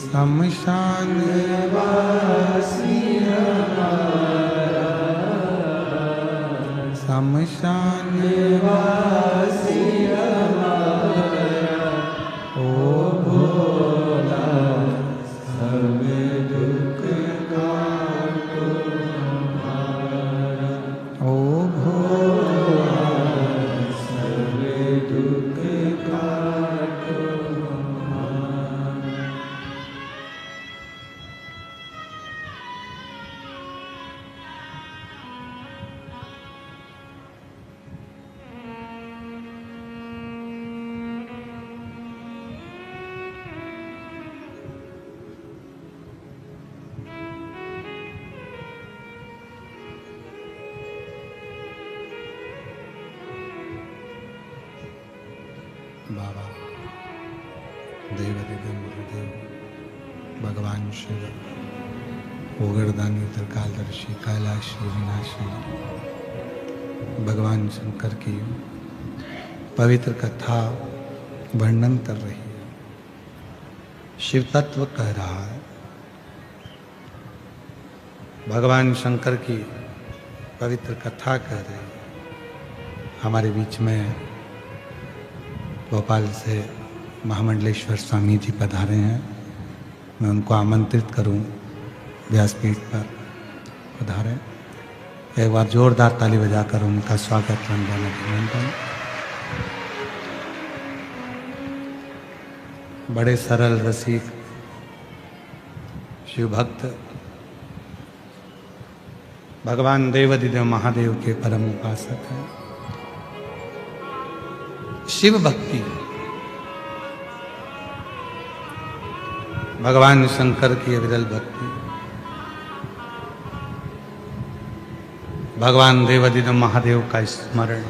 शमशान वासी हमारा, शमशान वासी हमारा, ओ भोला सब दुख काटो हमारा, ओ भोला सब दुख काटो हमारा। बाबा देवदेव गुरुदेव भगवान शिव ओगरदानी त्रिकालदर्शी कैलाश विनाशी भगवान शंकर की पवित्र कथा वर्णन कर रही है। शिव तत्व कह रहा है। भगवान शंकर की पवित्र कथा कह रहे हैं। हमारे बीच में भोपाल से महामंडलेश्वर स्वामी जी पधारे हैं। मैं उनको आमंत्रित करूं व्यासपीठ पर पधारें। एक बार जोरदार ताली बजाकर उनका स्वागत वंदन अभिनंदन। बड़े सरल रसिक शिव भक्त भगवान देवाधिदेव महादेव के परम उपासक हैं। शिव भक्ति भगवान शंकर की अविरल भक्ति भगवान देवाधिदेव महादेव का स्मरण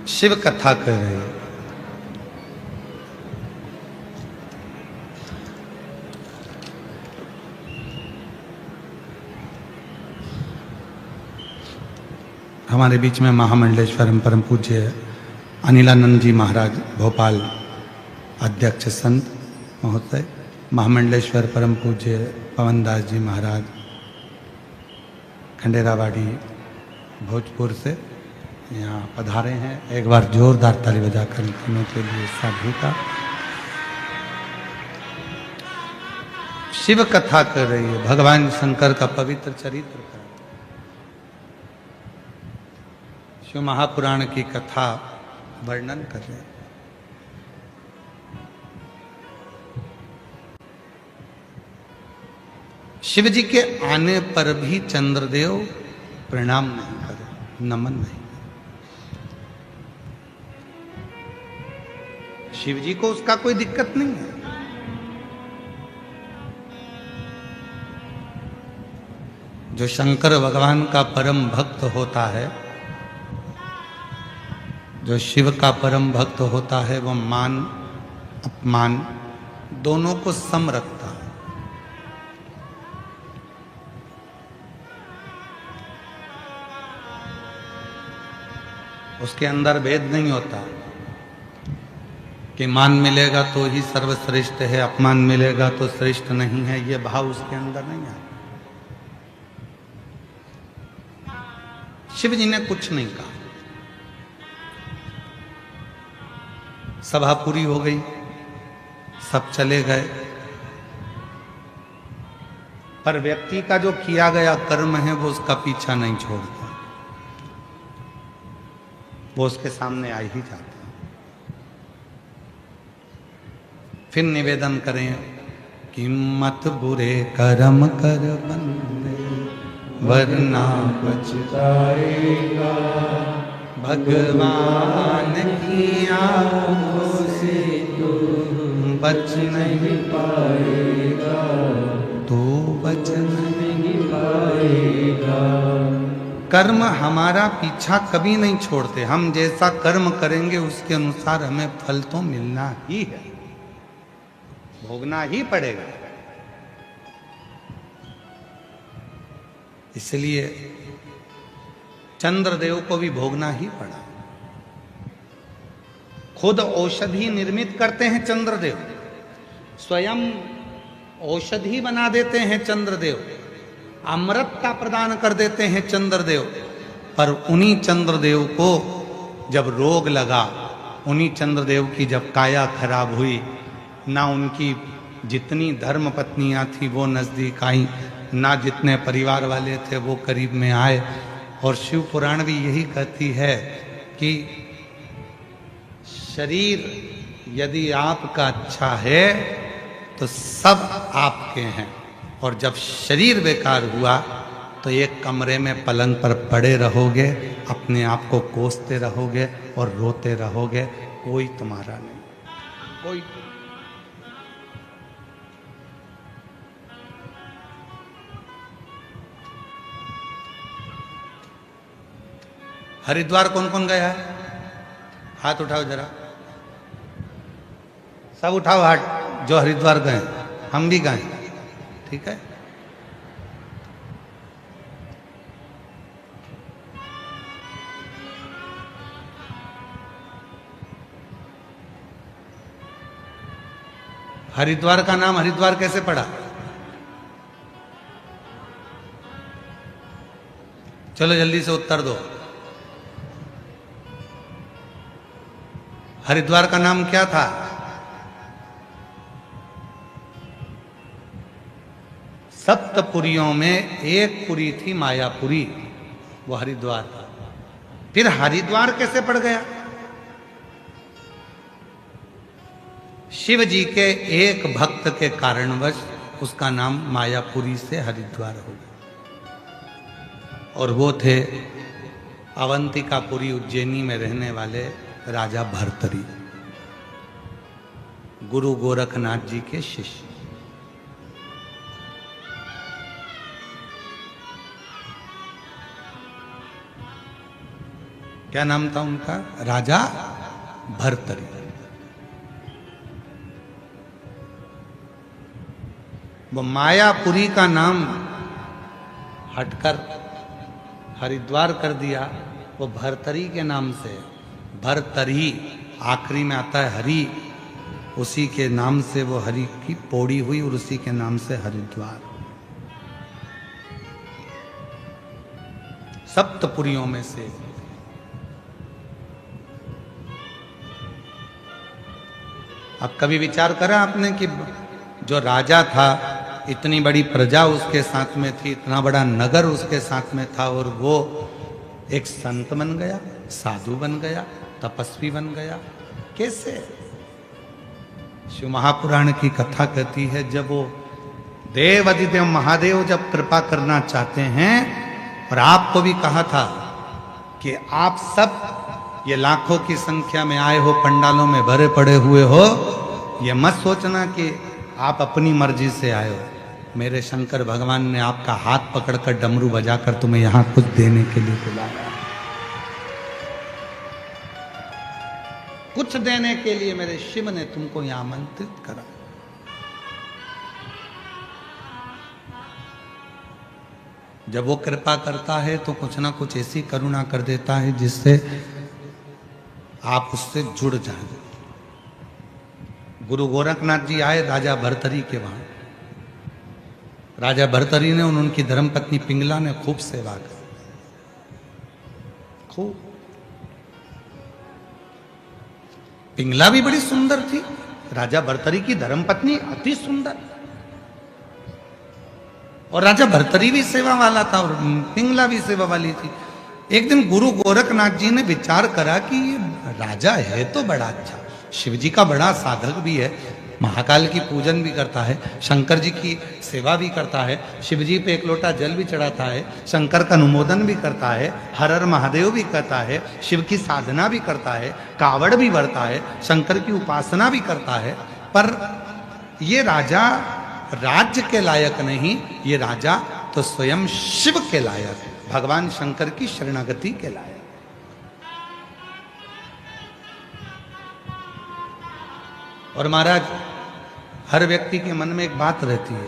शिव कथा कर रहे हैं। हमारे बीच में महामंडलेश्वर परम पूज्य अनिलानंद जी महाराज भोपाल अध्यक्ष संत महोदय, महामंडलेश्वर परम पूज्य पवनदास जी महाराज खंडेरावाड़ी भोजपुर से यहाँ पधारे हैं। एक बार जोरदार ताली बजाकर तीनों के लिए साधु का। शिव कथा कर रही है, भगवान शंकर का पवित्र चरित्र कर रही है। शिव महापुराण की कथा वर्णन कर रहे हैं। शिव जी के आने पर भी चंद्रदेव प्रणाम नहीं करे, नमन नहीं। शिव जी को उसका कोई दिक्कत नहीं है। जो शंकर भगवान का परम भक्त होता है, जो शिव का परम भक्त होता है, वो मान अपमान दोनों को सम रखता है। उसके अंदर भेद नहीं होता कि मान मिलेगा तो ही सर्वश्रेष्ठ है, अपमान मिलेगा तो श्रेष्ठ नहीं है। ये भाव उसके अंदर नहीं है। शिव जी ने कुछ नहीं कहा। सभा पूरी हो गई, सब चले गए, पर व्यक्ति का जो किया गया कर्म है वो उसका पीछा नहीं छोड़ता, वो उसके सामने आ ही जाता। फिर निवेदन करें कि मत बुरे कर्म कर बंदे वरना पछताएगा, भगवान की आंखों से तू बच नहीं पाएगा, तो बच नहीं पाएगा। कर्म हमारा पीछा कभी नहीं छोड़ते। हम जैसा कर्म करेंगे उसके अनुसार हमें फल तो मिलना ही है, भोगना ही पड़ेगा। इसलिए चंद्रदेव को भी भोगना ही पड़ा। खुद औषधि निर्मित करते हैं चंद्रदेव। स्वयं औषधि बना देते हैं चंद्रदेव, अमृतता प्रदान कर देते हैं चंद्रदेव। पर उन्हीं चंद्रदेव को जब रोग लगा, उन्हीं चंद्रदेव की जब काया खराब हुई, ना उनकी जितनी धर्म पत्नियां थी वो नजदीक आई, ना जितने परिवार वाले थे वो करीब में आए। और शिव पुराण भी यही कहती है कि शरीर यदि आपका अच्छा है तो सब आपके हैं, और जब शरीर बेकार हुआ तो एक कमरे में पलंग पर पड़े रहोगे, अपने आप को कोसते रहोगे और रोते रहोगे, कोई तुम्हारा नहीं, कोई। हरिद्वार कौन कौन गया है? हाथ उठाओ जरा, सब उठाओ हाथ जो हरिद्वार गए। हम भी गए, ठीक है। हरिद्वार का नाम हरिद्वार कैसे पड़ा? चलो जल्दी से उत्तर दो। हरिद्वार का नाम क्या था? सप्तपुरियों में एक पुरी थी मायापुरी, वो हरिद्वार। फिर हरिद्वार कैसे पड़ गया? शिव जी के एक भक्त के कारणवश उसका नाम मायापुरी से हरिद्वार हो गया। और वो थे अवंतिकापुरी उज्जैनी में रहने वाले राजा भर्तरी, गुरु गोरखनाथ जी के शिष्य। क्या नाम था उनका? राजा भर्तरी। वो मायापुरी का नाम हटकर हरिद्वार कर दिया, वो भर्तरी के नाम से। भर्तरी आखिरी में आता है हरि, उसी के नाम से वो हरि की पौड़ी हुई और उसी के नाम से हरिद्वार। सप्तपुरियों में से अब कभी विचार करा आपने कि जो राजा था, इतनी बड़ी प्रजा उसके साथ में थी, इतना बड़ा नगर उसके साथ में था, और वो एक संत बन गया, साधु बन गया, तपस्वी बन गया? कैसे? शिव महापुराण की कथा कहती है, जब वो देव अधिदेव महादेव जब कृपा करना चाहते हैं, और आपको भी कहा था कि आप सब ये लाखों की संख्या में आए हो, पंडालों में भरे पड़े हुए हो, ये मत सोचना कि आप अपनी मर्जी से आए हो। मेरे शंकर भगवान ने आपका हाथ पकड़कर डमरू बजाकर तुम्हें यहां कुछ देने के लिए बुलाया। कुछ देने के लिए मेरे शिव ने तुमको यहां आमंत्रित करा। जब वो कृपा करता है तो कुछ ना कुछ ऐसी करुणा कर देता है जिससे आप उससे जुड़ जाएं। गुरु गोरखनाथ जी आए राजा भर्तरी के वहां। राजा भर्तरी ने उनकी धर्मपत्नी पिंगला ने खूब सेवा की, खूब। पिंगला भी बड़ी सुंदर थी, राजा भर्तरी की धर्मपत्नी अति सुंदर, और राजा भर्तरी भी सेवा वाला था और पिंगला भी सेवा वाली थी। एक दिन गुरु गोरखनाथ जी ने विचार करा कि ये राजा है तो बड़ा अच्छा, शिव जी का बड़ा साधक भी है, महाकाल की पूजन भी करता है, शंकर जी की सेवा भी करता है, शिव जी पे एक लोटा जल भी चढ़ाता है, शंकर का अनुमोदन भी करता है, हर हर महादेव भी करता है, शिव की साधना भी करता है, कावड़ भी भरता है, शंकर की उपासना भी करता है। पर ये राजा राज्य के लायक नहीं, ये राजा तो स्वयं शिव के लायक, भगवान शंकर की शरणागति के लायक। और महाराज, हर व्यक्ति के मन में एक बात रहती है,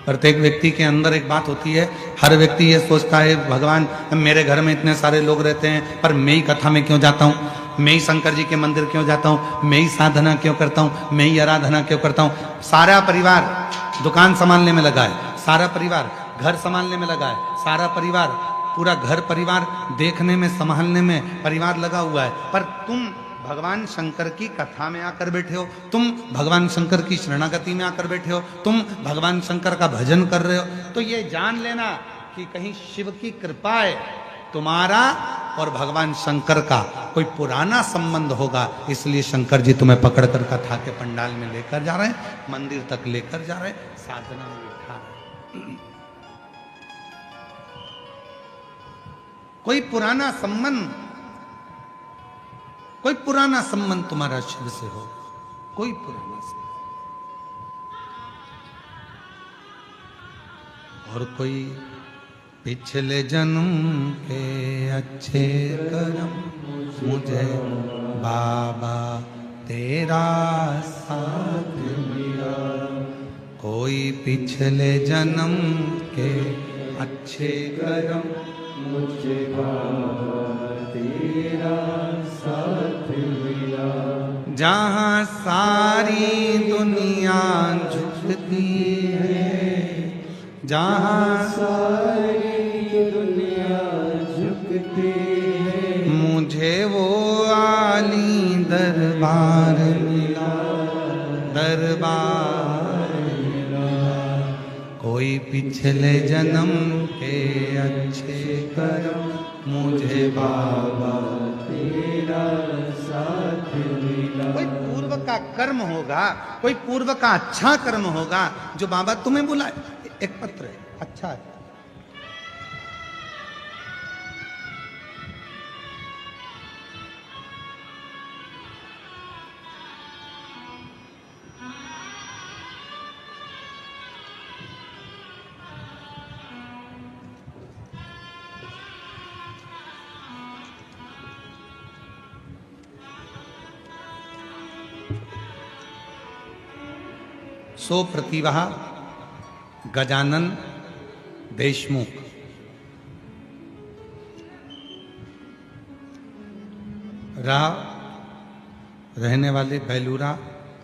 प्रत्येक व्यक्ति के अंदर एक बात होती है। हर व्यक्ति ये सोचता है भगवान मेरे घर में इतने सारे लोग रहते हैं पर मैं ही कथा में क्यों जाता हूँ, मैं ही शंकर जी के मंदिर क्यों जाता हूँ, मैं ही साधना क्यों करता हूँ, मैं ही आराधना क्यों करता हूँ। सारा परिवार दुकान संभालने में लगा है, सारा परिवार घर संभालने में लगा है, सारा परिवार पूरा घर परिवार देखने में संभालने में परिवार लगा हुआ है, पर तुम भगवान शंकर की कथा में आकर बैठे हो, तुम भगवान शंकर की शरणागति में आकर बैठे हो, तुम भगवान शंकर का भजन कर रहे हो। तो ये जान लेना कि कहीं शिव की कृपा है, तुम्हारा और भगवान शंकर का कोई पुराना संबंध होगा, इसलिए शंकर जी तुम्हें पकड़कर कथा के पंडाल में लेकर जा रहे हैं, मंदिर तक लेकर जा रहे हैं, साधना में बिठा रहे हैं। कोई पुराना संबंध तुम्हारा शिव से हो, कोई पुराना संबंध। और कोई पिछले जन्म के अच्छे कर्म मुझे बाबा तेरा साथ मिला, कोई पिछले जन्म के अच्छे कर्म मुझे बाबा तेरा साथ मिला, जहाँ सारी दुनिया झुकती है, जहाँ सारी दुनिया झुकती है, मुझे वो आली दरबार मिला, दरबार मिला। कोई पिछले जन्म के अच्छे कर्म मुझे बाबा तेरा साथ मिला। कोई पूर्व का कर्म होगा, कोई पूर्व का अच्छा कर्म होगा जो बाबा तुम्हें बुलाए। एक पत्र है, अच्छा है, सो प्रतिभा गजानन देशमुख। रहने वाले बेलूरा,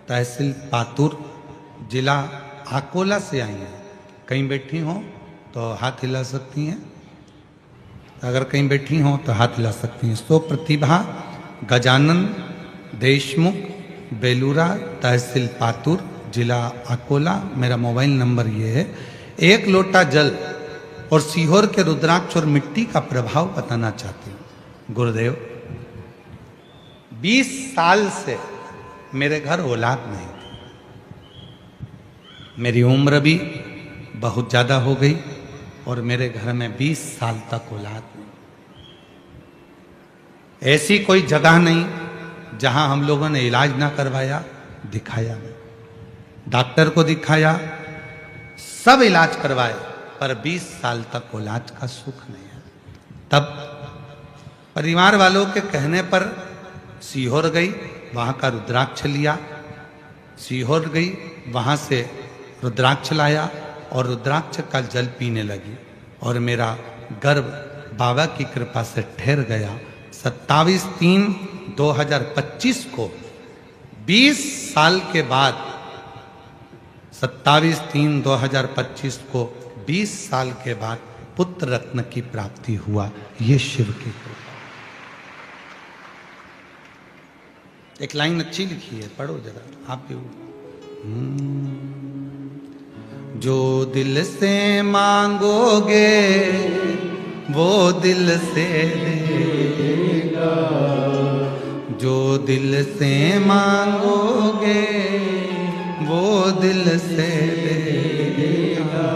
तहसील पातुर, जिला अकोला से आई हैं। कहीं बैठी हो तो हाथ हिला सकती हैं, अगर कहीं बैठी हो तो हाथ हिला सकती हैं। सो प्रतिभा गजानन देशमुख, बेलूरा, तहसील पातुर, जिला अकोला। मेरा मोबाइल नंबर ये है। एक लोटा जल और सीहोर के रुद्राक्ष और मिट्टी का प्रभाव बताना चाहती हूँ। गुरुदेव, 20 साल से मेरे घर औलाद नहीं थी, मेरी उम्र भी बहुत ज्यादा हो गई और मेरे घर में 20 साल तक औलाद नहीं। ऐसी कोई जगह नहीं जहां हम लोगों ने इलाज ना करवाया, दिखाया नहीं, डॉक्टर को दिखाया, सब इलाज करवाए, पर 20 साल तक औलाद का सुख नहीं है। तब परिवार वालों के कहने पर सीहोर गई, वहां का रुद्राक्ष लिया, सीहोर गई, वहां से रुद्राक्ष लाया और रुद्राक्ष का जल पीने लगी और मेरा गर्भ बाबा की कृपा से ठहर गया। 27/3/2025 को 20 साल के बाद 27/3/2025 को 20 साल के बाद पुत्र रत्न की प्राप्ति हुआ। ये शिव की कृपा। एक लाइन अच्छी लिखी है, पढ़ो जरा आप भी। जो दिल से मांगोगे वो दिल से देगा, जो दिल से मांगोगे वो दिल से देगा।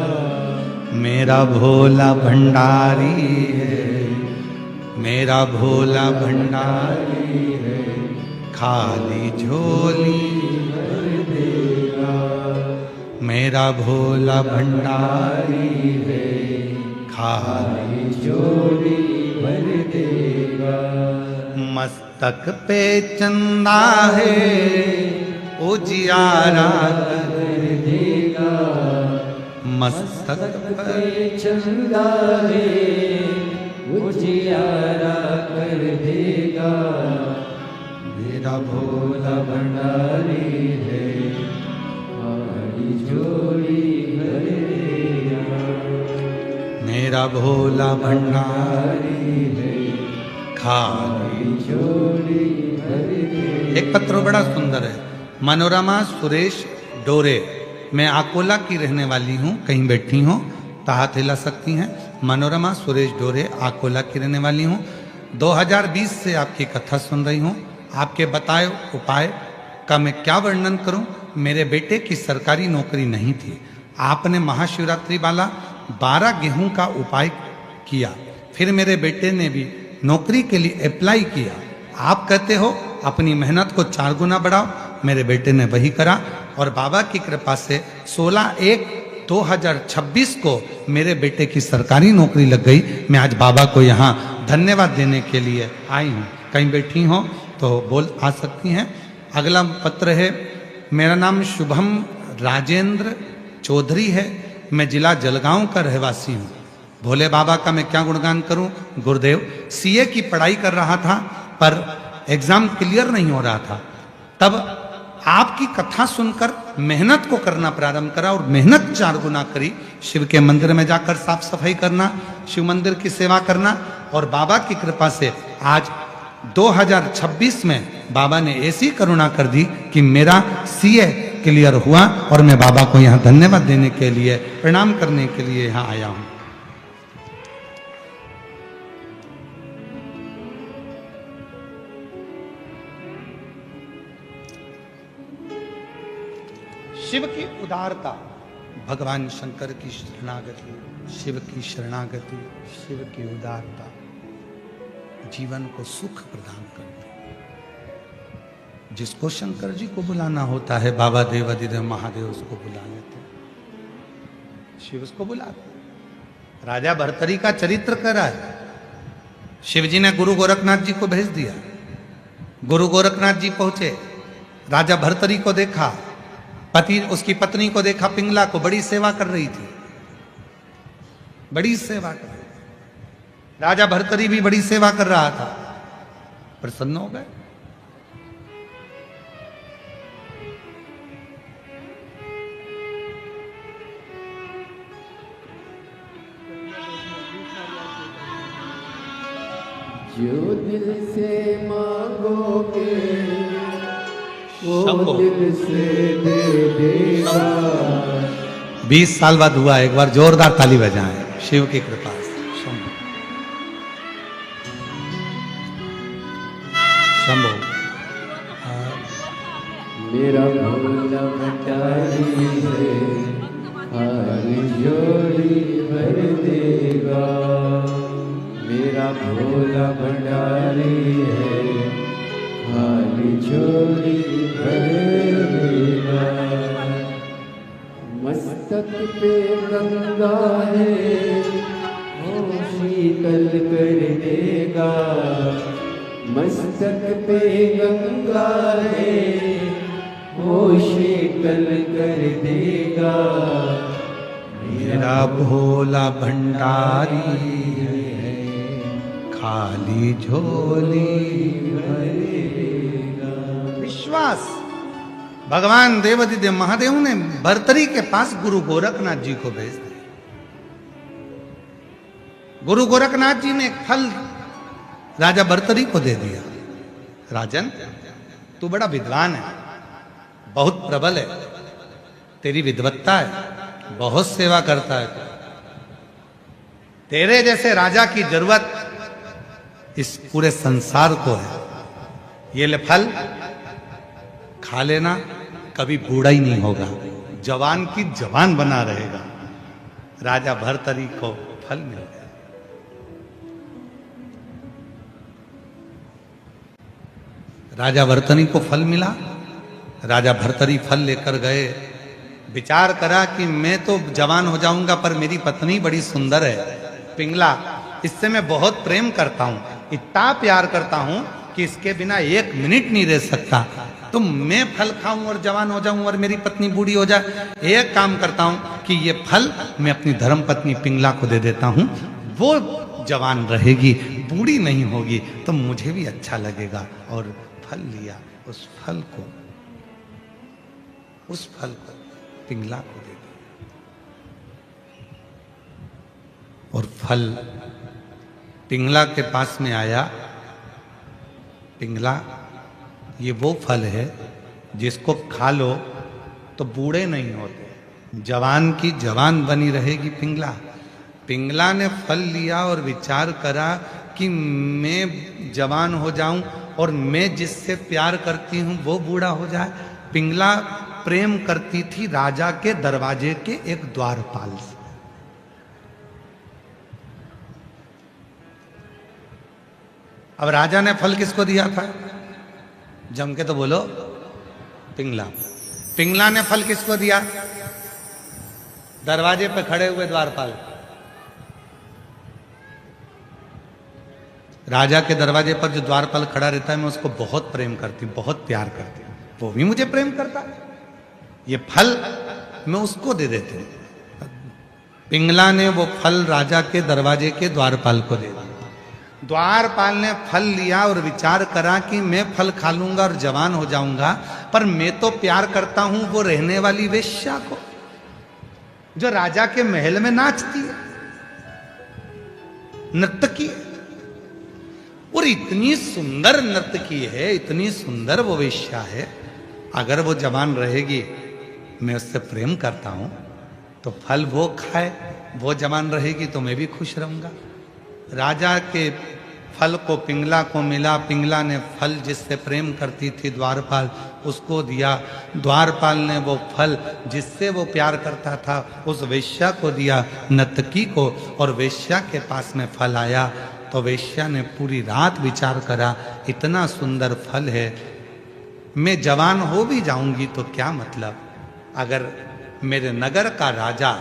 मेरा भोला भंडारी है, मेरा भोला भंडारी है, खाली झोली भर देगा। मेरा भोला भंडारी है, खाली झोली भर देगा। मस्तक पे चंदा है, उजियारा कर देगा। मस्तक पे चंदा है, उजियारा कर देगा। मेरा भोला भंडारी है, खाली झोली भर देगा। मेरा भोला भंडारी है, खाली झोली भर देगा। एक पत्र बड़ा सुंदर है। मनोरमा सुरेश डोरे, मैं अकोला की रहने वाली हूँ, कहीं बैठी हूँ तो हाथ हिला सकती हैं। मनोरमा सुरेश डोरे, अकोला की रहने वाली हूँ। 2020 से आपकी कथा सुन रही हूँ। आपके बताए उपाय का मैं क्या वर्णन करूं। मेरे बेटे की सरकारी नौकरी नहीं थी। आपने महाशिवरात्रि वाला 12 गेहूं का उपाय किया, फिर मेरे बेटे ने भी नौकरी के लिए अप्लाई किया। आप कहते हो अपनी मेहनत को 4 गुना बढ़ाओ, मेरे बेटे ने वही करा और बाबा की कृपा से 16/1/2026 को मेरे बेटे की सरकारी नौकरी लग गई। मैं आज बाबा को यहाँ धन्यवाद देने के लिए आई हूँ। कहीं बैठी हो तो बोल आ सकती हैं। अगला पत्र है। मेरा नाम शुभम राजेंद्र चौधरी है, मैं जिला जलगांव का रहवासी हूँ। भोले बाबा का मैं क्या गुणगान करूँ। गुरुदेव, सीए की पढ़ाई कर रहा था पर एग्जाम क्लियर नहीं हो रहा था, तब आपकी कथा सुनकर मेहनत को करना प्रारंभ करा और मेहनत 4 गुना करी। शिव के मंदिर में जाकर साफ सफाई करना, शिव मंदिर की सेवा करना और बाबा की कृपा से आज 2026 में बाबा ने ऐसी करुणा कर दी कि मेरा सीए क्लियर हुआ और मैं बाबा को यहाँ धन्यवाद देने के लिए, प्रणाम करने के लिए यहाँ आया हूँ। शिव की उदारता, भगवान शंकर की शरणागति, शिव की शरणागति, शिव की उदारता जीवन को सुख प्रदान करती है। जिसको शंकर जी को बुलाना होता है, बाबा देवादिदेव महादेव उसको बुला लेते हैं, शिव उसको बुलाते हैं। राजा भर्तरी का चरित्र करा है। शिव जी ने गुरु गोरखनाथ जी को भेज दिया। गुरु गोरखनाथ जी पहुंचे, राजा भर्तरी को देखा, पति उसकी पत्नी को देखा, पिंगला को, बड़ी सेवा कर रही थी, बड़ी सेवा कर रही। राजा भर्तरी भी बड़ी सेवा कर रहा था, प्रसन्न हो गए। जो दिल से मांगोगे वो शंभो। दिल से दे देगा। 20 साल बाद हुआ, एक बार जोरदार ताली बजाएं शिव की कृपा से। शंभो शंभो। मेरा भोला भंडारी है, खाली झोली भर देगा। मेरा भोला भंडारी है, खाली झोली भर देगा। मस्तक पे गंगा है, वो शीतल कर देगा। मस्तक पे गंगा है, वो शीतल कर देगा। मेरा भोला भंडारी है, खाली झोली भरेगा। विश्वास। भगवान देवादिदेव महादेव ने भर्तरी के पास गुरु गोरखनाथ जी को भेज दिया। गुरु गोरखनाथ जी ने एक फल राजा भर्तरी को दे दिया। राजन, तू बड़ा विद्वान है, बहुत प्रबल है, तेरी विद्वत्ता है, बहुत सेवा करता है, तेरे जैसे राजा की जरूरत इस पूरे संसार को है। ये ले फल, खा लेना, कभी बूढ़ा ही नहीं होगा, जवान की जवान बना रहेगा। राजा भर्तरी को फल मिल गया। राजा भर्तरी को फल मिला। राजा भर्तरी फल लेकर गए, विचार करा कि मैं तो जवान हो जाऊंगा पर मेरी पत्नी बड़ी सुंदर है, पिंगला, इससे मैं बहुत प्रेम करता हूं, इतना प्यार करता हूं कि इसके बिना 1 मिनट नहीं रह सकता। तो मैं फल खाऊं और जवान हो जाऊं और मेरी पत्नी बूढ़ी हो जाए। एक काम करता हूं कि ये फल मैं अपनी धर्म पत्नी पिंगला को दे देता हूं, वो जवान रहेगी, बूढ़ी नहीं होगी, तो मुझे भी अच्छा लगेगा और फल लिया, उस फल को पिंगला को दे दिया। और फल पिंगला के पास में आया। पिंगला, ये वो फल है जिसको खा लो तो बूढ़े नहीं होते, जवान की जवान बनी रहेगी। पिंगला पिंगला ने फल लिया और विचार करा कि मैं जवान हो जाऊं और मैं जिससे प्यार करती हूं वो बूढ़ा हो जाए। पिंगला प्रेम करती थी राजा के दरवाजे के एक द्वारपाल से। अब राजा ने फल किसको दिया था? जम के तो बोलो, पिंगला। पिंगला ने फल किसको दिया? दरवाजे पे खड़े हुए द्वारपाल। राजा के दरवाजे पर जो द्वारपाल खड़ा रहता है, मैं उसको बहुत प्रेम करती हूँ, बहुत प्यार करती हूँ, वो भी मुझे प्रेम करता है। ये फल मैं उसको दे देती हूँ। पिंगला ने वो फल राजा के दरवाजे के द्वारपाल को दे दिया। द्वारपाल ने फल लिया और विचार करा कि मैं फल खा लूंगा और जवान हो जाऊंगा, पर मैं तो प्यार करता हूं वो रहने वाली वेश्या को जो राजा के महल में नाचती है, नर्तकी है। और इतनी सुंदर नर्तकी है, इतनी सुंदर वो वेश्या है, अगर वो जवान रहेगी, मैं उससे प्रेम करता हूं, तो फल वो खाए, वो जवान रहेगी तो मैं भी खुश रहूंगा। राजा के फल को पिंगला को मिला। पिंगला ने फल जिससे प्रेम करती थी द्वारपाल, उसको दिया। द्वारपाल ने वो फल जिससे वो प्यार करता था उस वेश्या को दिया, नर्तकी को। और वेश्या के पास में फल आया तो वेश्या ने पूरी रात विचार करा, इतना सुंदर फल है, मैं जवान हो भी जाऊंगी तो क्या मतलब, अगर मेरे नगर का राजा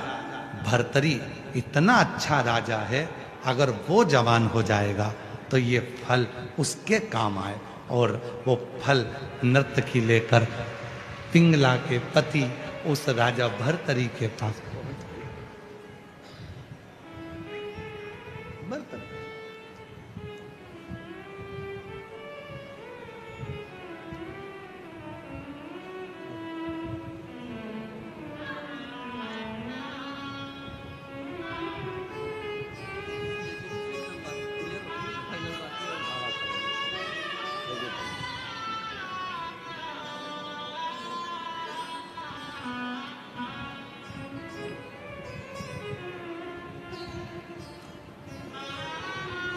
भर्तरी इतना अच्छा राजा है, अगर वो जवान हो जाएगा तो ये फल उसके काम आए। और वो फल नर्तकी लेकर पिंगला के पति उस राजा भर्तरी के पास पहुंच गए।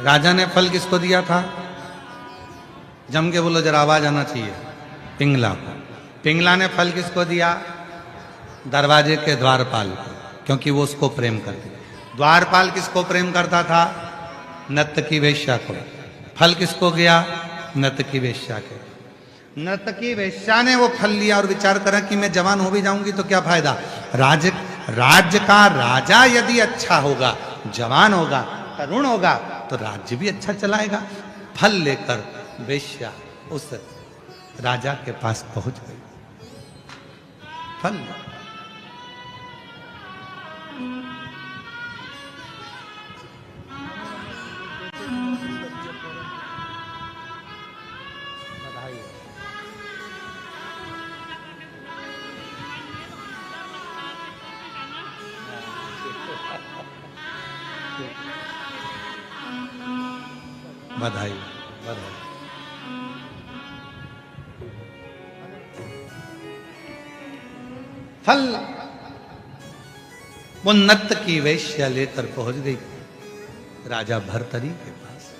राजा ने फल किसको दिया था? जम के बोलो, जरा आवाज आना चाहिए। पिंगला को। पिंगला ने फल किसको दिया? दरवाजे के द्वारपाल को, क्योंकि वो उसको प्रेम करती। द्वारपाल किसको प्रेम करता था? नर्तकी वेश्या को। फल किसको गया? नर्तकी वेश्या के। नर्तकी वेश्या ने वो फल लिया और विचार करा कि मैं जवान हो भी जाऊंगी तो क्या फायदा, राज्य का राजा यदि अच्छा होगा, जवान होगा, तरुण होगा, तो राज्य भी अच्छा चलाएगा। फल लेकर वेश्या उस राजा के पास पहुंच गई। फल बधाई बधाई। फल वो नर्तकी वेश्या लेकर पहुंच गई राजा भर्तरी के पास।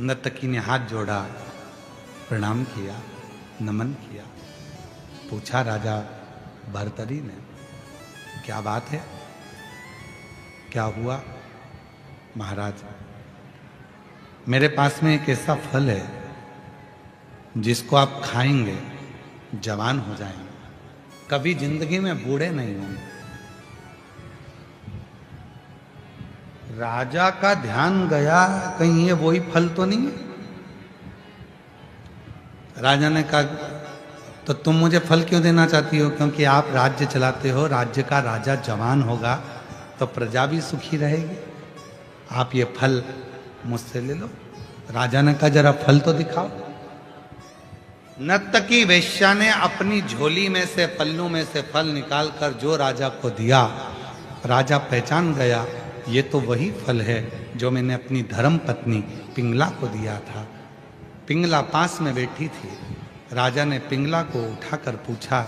नर्तकी ने हाथ जोड़ा, प्रणाम किया, नमन किया। पूछा राजा भर्तरी ने, क्या बात है, क्या हुआ? महाराज, मेरे पास में एक ऐसा फल है जिसको आप खाएंगे जवान हो जाएंगे, कभी जिंदगी में बूढ़े नहीं होंगे। राजा का ध्यान गया, कहीं ये वही फल तो नहीं है। राजा ने कहा, तो तुम मुझे फल क्यों देना चाहती हो? क्योंकि आप राज्य चलाते हो, राज्य का राजा जवान होगा तो प्रजा भी सुखी रहेगी। आप ये फल मुझसे ले लो। राजा ने कहा जरा फल तो दिखाओ। नर्तकी वेश्या ने अपनी झोली में से, पल्लू में से फल निकालकर जो राजा को दिया, राजा पहचान गया ये तो वही फल है जो मैंने अपनी धर्म पत्नी पिंगला को दिया था। पिंगला पास में बैठी थी। राजा ने पिंगला को उठाकर पूछा,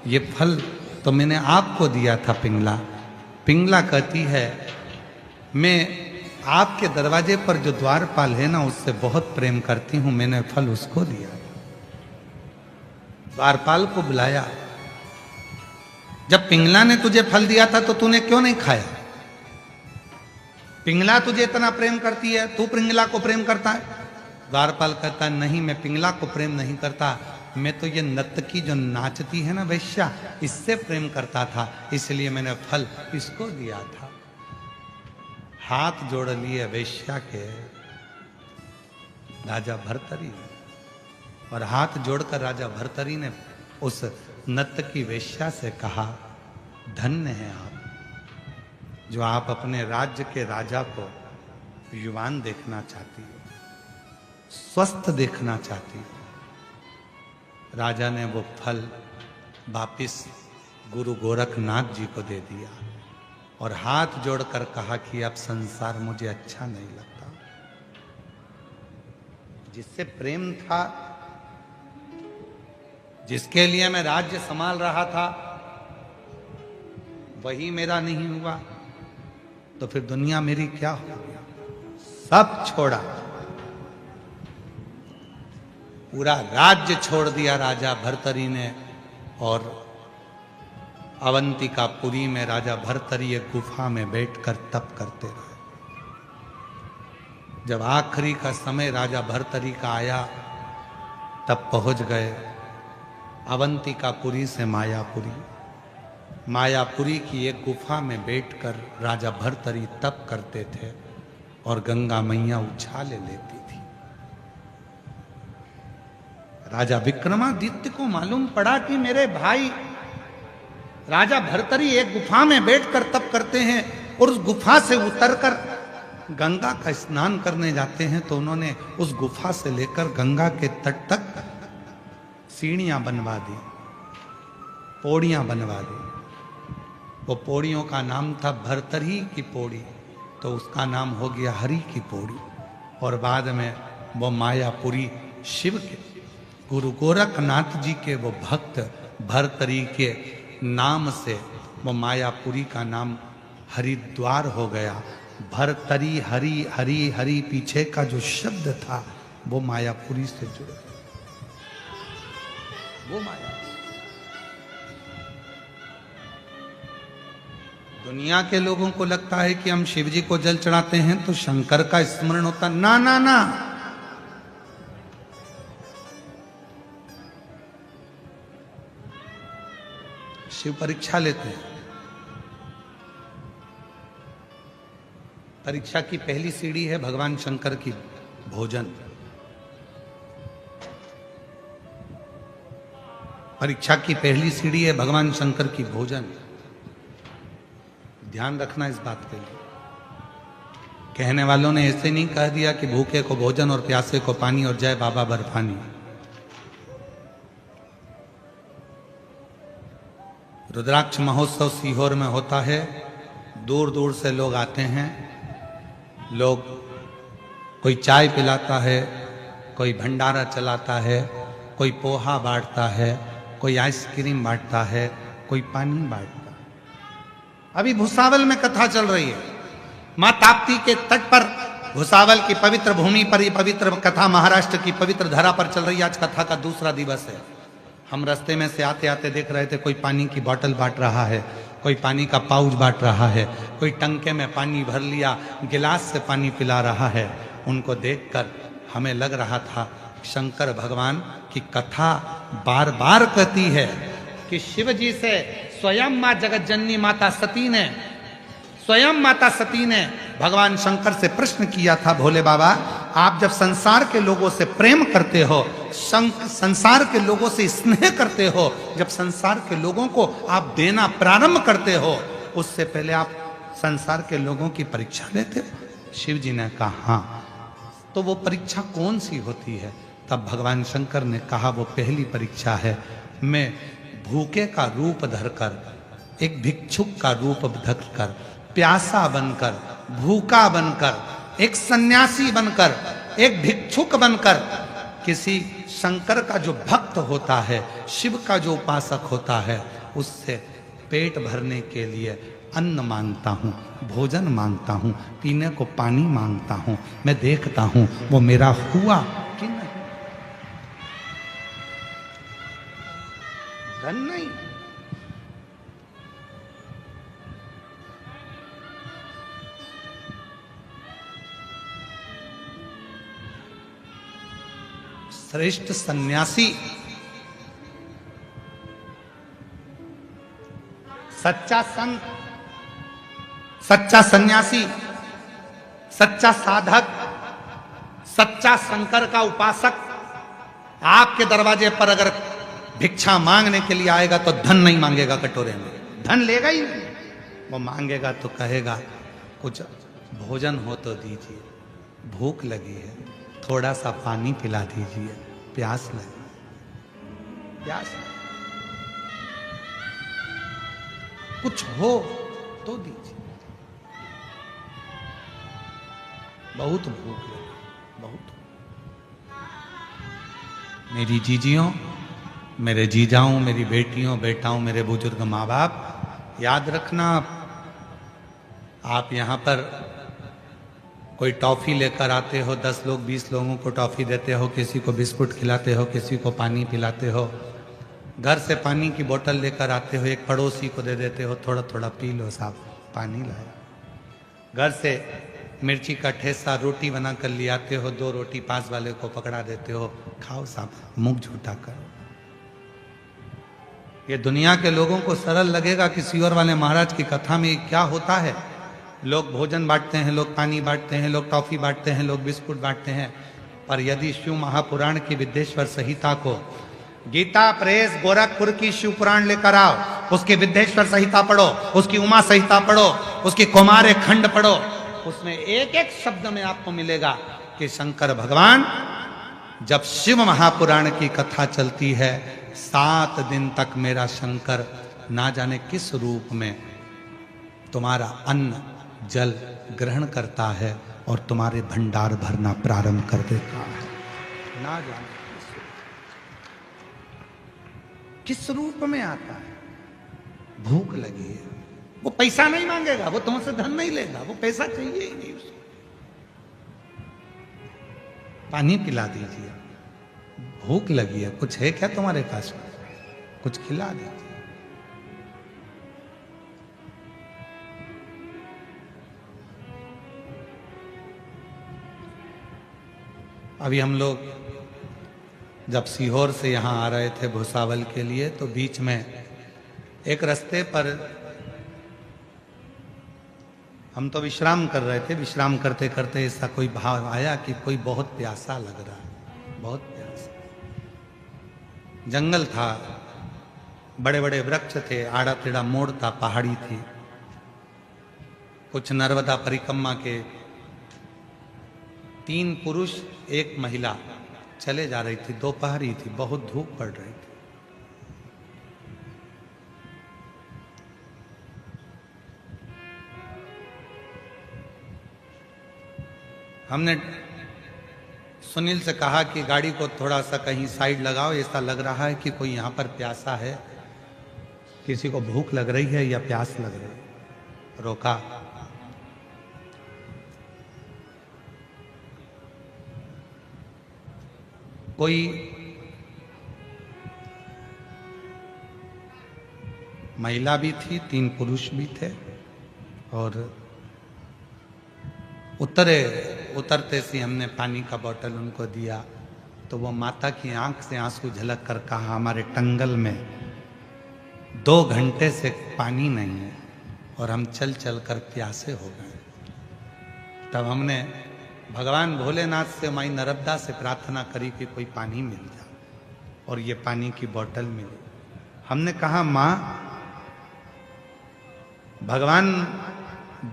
ये फल तो मैंने आपको दिया था पिंगला। पिंगला कहती है, मैं आपके दरवाजे पर जो द्वारपाल है ना, उससे बहुत प्रेम करती हूं, मैंने फल उसको दिया। द्वारपाल को बुलाया, जब पिंगला ने तुझे फल दिया था तो तूने क्यों नहीं खाया? पिंगला तुझे इतना प्रेम करती है, तू पिंगला को प्रेम करता है? द्वारपाल कहता नहीं, मैं पिंगला को प्रेम नहीं करता, मैं तो ये नर्तकी जो नाचती है ना वैश्या, इससे प्रेम करता था, इसलिए मैंने फल इसको दिया था। हाथ जोड़ लिए वैश्या के राजा भर्तरी, और हाथ जोड़कर राजा भर्तरी ने उस नर्तकी वेश्या से कहा, धन्य है आप जो आप अपने राज्य के राजा को युवान देखना चाहती हो, स्वस्थ देखना चाहती हो। राजा ने वो फल वापिस गुरु गोरखनाथ जी को दे दिया और हाथ जोड़कर कहा कि अब संसार मुझे अच्छा नहीं लगता। जिससे प्रेम था, जिसके लिए मैं राज्य संभाल रहा था, वही मेरा नहीं हुआ तो फिर दुनिया मेरी क्या हो? सब छोड़ा, पूरा राज्य छोड़ दिया राजा भर्तरी ने। और अवंतिकापुरी में राजा भर्तरी एक गुफा में बैठकर तप करते रहे। जब आखिरी का समय राजा भर्तरी का आया, तब पहुंच गए अवंतिकापुरी से मायापुरी। मायापुरी की एक गुफा में बैठकर राजा भर्तरी तप करते थे और गंगा मैया उछाले लेती थी। राजा विक्रमादित्य को मालूम पड़ा कि मेरे भाई राजा भर्तरी एक गुफा में बैठकर तप करते हैं और उस गुफा से उतरकर गंगा का स्नान करने जाते हैं, तो उन्होंने उस गुफा से लेकर गंगा के तट तक सीढ़ियां बनवा दी, पौड़ियां बनवा दी। वो पौड़ियों का नाम था भर्तरी की पौड़ी, तो उसका नाम हो गया हरि की पौड़ी। और बाद में वो मायापुरी शिव के गुरु गोरखनाथ जी के वो भक्त भर्तरी के नाम से वो मायापुरी का नाम हरिद्वार हो गया। भर्तरी हरि हरि हरि पीछे का जो शब्द था वो मायापुरी से जुड़ गया। वो माया, दुनिया के लोगों को लगता है कि हम शिव जी को जल चढ़ाते हैं तो शंकर का स्मरण होता। ना ना ना, शिव परीक्षा लेते हैं। परीक्षा की पहली सीढ़ी है भगवान शंकर की भोजन। परीक्षा की पहली सीढ़ी है भगवान शंकर की भोजन। ध्यान रखना इस बात के लिए। कहने वालों ने ऐसे नहीं कह दिया कि भूखे को भोजन और प्यासे को पानी और जय बाबा बर्फानी। रुद्राक्ष महोत्सव सीहोर में होता है। दूर दूर से लोग आते हैं। लोग, कोई चाय पिलाता है, कोई भंडारा चलाता है, कोई पोहा बांटता है, कोई आइसक्रीम बांटता है, कोई पानी बांटता है। अभी भुसावल में कथा चल रही है। मां ताप्ती के तट पर, भुसावल की पवित्र भूमि पर ये पवित्र कथा महाराष्ट्र की पवित्र धरा पर चल रही है। आज कथा का दूसरा दिवस है। हम रास्ते में से आते आते देख रहे थे, कोई पानी की बोतल बांट रहा है, कोई पानी का पाउच बांट रहा है, कोई टंके में पानी भर लिया, गिलास से पानी पिला रहा है। उनको देखकर हमें लग रहा था शंकर भगवान की कथा बार बार कहती है कि शिव जी से स्वयं मां जगत जननी माता सती ने, स्वयं माता सती ने भगवान शंकर से प्रश्न किया था, भोले बाबा आप जब संसार के लोगों से प्रेम करते हो, संसार के लोगों से स्नेह करते हो, जब संसार के लोगों को आप देना प्रारंभ करते हो, उससे पहले आप संसार के लोगों की परीक्षा लेते हो? शिव जी ने कहा हाँ, तो वो परीक्षा कौन सी होती है? तब भगवान शंकर ने कहा वो पहली परीक्षा है, मैं भूखे का रूप धरकर, एक भिक्षुक का रूप धरकर, प्यासा बनकर, भूखा बनकर, एक सन्यासी बनकर, एक भिक्षुक बनकर, किसी शंकर का जो भक्त होता है, शिव का जो उपासक होता है, उससे पेट भरने के लिए अन्न मांगता हूं, भोजन मांगता हूं, पीने को पानी मांगता हूं। मैं देखता हूं वो मेरा हुआ कि नहीं। धन नहीं, श्रेष्ठ सन्यासी, सच्चा संत, सच्चा सन्यासी, सच्चा साधक, सच्चा शंकर का उपासक आपके दरवाजे पर अगर भिक्षा मांगने के लिए आएगा तो धन नहीं मांगेगा कटोरे में, धन लेगा ही नहीं। वो मांगेगा तो कहेगा कुछ भोजन हो तो दीजिए, भूख लगी है, थोड़ा सा पानी पिला दीजिए, प्यास लगी, प्यास लगी। कुछ हो तो दीजिए, बहुत भूख लगी, बहुत। मेरी जीजियों, मेरे जीजाओं, मेरी बेटियों, बेटाओं, मेरे बुजुर्ग माँ बाप, याद रखना, आप यहाँ पर कोई टॉफी लेकर आते हो, 10 लोग 20 लोगों को टॉफी देते हो, किसी को बिस्कुट खिलाते हो, किसी को पानी पिलाते हो, घर से पानी की बोतल लेकर आते हो, एक पड़ोसी को दे देते हो, थोड़ा थोड़ा पी लो साहब, पानी लाया। घर से मिर्ची का ठेसा रोटी बना कर ले आते हो, 2 रोटी पास वाले को पकड़ा देते हो, खाओ साहब, मुंह झूठा करो। ये दुनिया के लोगों को सरल लगेगा कि सियोर वाले महाराज की कथा में क्या होता है। लोग भोजन बांटते हैं, लोग पानी बांटते हैं, लोग टॉफी बांटते हैं, लोग बिस्कुट बांटते हैं। पर यदि शिव महापुराण की विद्येश्वर संहिता को, गीता प्रेस गोरखपुर की शिव पुराण लेकर आओ, उसकी विद्येश्वर संहिता पढ़ो, उसकी उमा संहिता पढ़ो, उसकी कुमार खंड पढ़ो, उसमें एक एक शब्द में आपको मिलेगा कि शंकर भगवान, जब शिव महापुराण की कथा चलती है, 7 दिन तक मेरा शंकर ना जाने किस रूप में तुम्हारा अन्न जल ग्रहण करता है और तुम्हारे भंडार भरना प्रारंभ कर देता है। ना जाने किस रूप में आता है। भूख लगी है, वो पैसा नहीं मांगेगा, वो तुमसे धन नहीं लेगा, वो पैसा चाहिए ही नहीं उसको। पानी पिला दीजिए, भूख लगी है, कुछ है क्या तुम्हारे पास, कुछ खिला दीजिए। अभी हम लोग जब सीहोर से यहाँ आ रहे थे भुसावल के लिए, तो बीच में एक रास्ते पर हम तो विश्राम कर रहे थे, विश्राम करते करते ऐसा कोई भाव आया कि कोई बहुत प्यासा लग रहा है, बहुत प्यासा। जंगल था, बड़े बड़े वृक्ष थे, आड़ा टेढ़ा मोड़ था, पहाड़ी थी। कुछ नर्मदा परिक्रमा के 3 पुरुष 1 महिला चले जा रही थी, दोपहरी थी, बहुत धूप पड़ रही थी। हमने सुनील से कहा कि गाड़ी को थोड़ा सा कहीं साइड लगाओ, ऐसा लग रहा है कि कोई यहाँ पर प्यासा है, किसी को भूख लग रही है या प्यास लग रही है। रोका, कोई महिला भी थी, 3 पुरुष भी थे, और उतरते से हमने पानी का बोतल उनको दिया, तो वो माता की आंख से आंसू झलक कर कहा, हमारे टंगल में 2 घंटे से पानी नहीं है और हम चल चल कर प्यासे हो गए। तब हमने भगवान भोलेनाथ से, माई नर्मदा से प्रार्थना करी कि कोई पानी मिल जाए, और ये पानी की बोतल मिली। हमने कहा, माँ, भगवान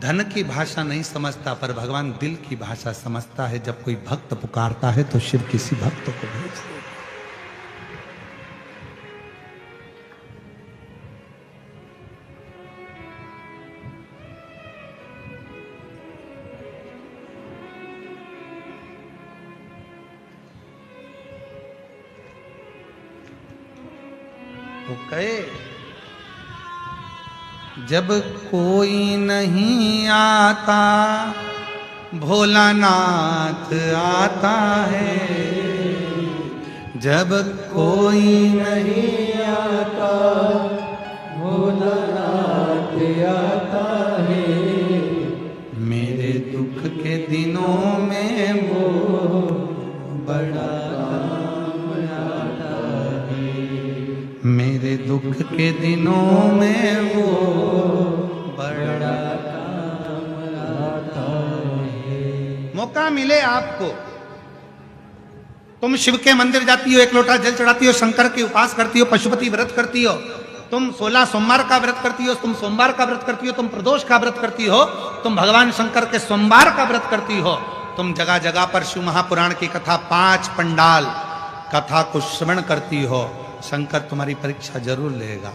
धन की भाषा नहीं समझता, पर भगवान दिल की भाषा समझता है। जब कोई भक्त पुकारता है तो शिव किसी भक्त को भेज देता। तो कहे जब कोई नहीं आता भोलानाथ आता है, जब कोई नहीं आता भोलानाथ आता है, मेरे दुख के दिनों में वो बड़ा काम आता है, मेरे दुख के दिनों में वो बड़ा काम आता है। मौका मिले आपको, तुम शिव के मंदिर जाती हो, एक लोटा जल चढ़ाती हो, शंकर के उपास करती हो, पशुपति व्रत करती हो, तुम 16 सोमवार का व्रत करती हो, तुम सोमवार का व्रत करती हो, तुम प्रदोष का व्रत करती हो, तुम भगवान शंकर के सोमवार का व्रत करती हो, तुम जगह जगह पर शिव महापुराण की कथा 5 पंडाल कथा को श्रवण करती हो, शंकर तुम्हारी परीक्षा जरूर लेगा।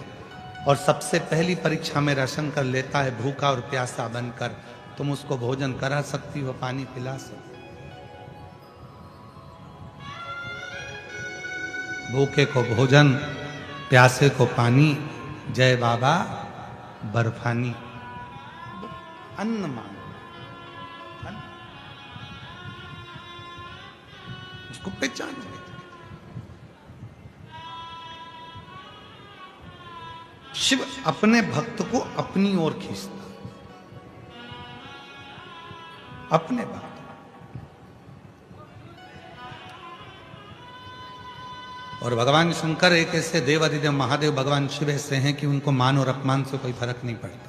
और सबसे पहली परीक्षा मेरा शंकर लेता है भूखा और प्यासा बनकर। तुम उसको भोजन करा सकती हो, पानी पिला सकती हो। भूखे को भोजन, प्यासे को पानी, जय बाबा बर्फानी। अन्न मांगो, अन्न। उसको पहचान लो। शिव अपने भक्त को अपनी ओर खींचता, अपने भक्त। और भगवान शंकर एक ऐसे देव, अधिदेव महादेव भगवान शिव ऐसे हैं कि उनको मान और अपमान से कोई फर्क नहीं पड़ता।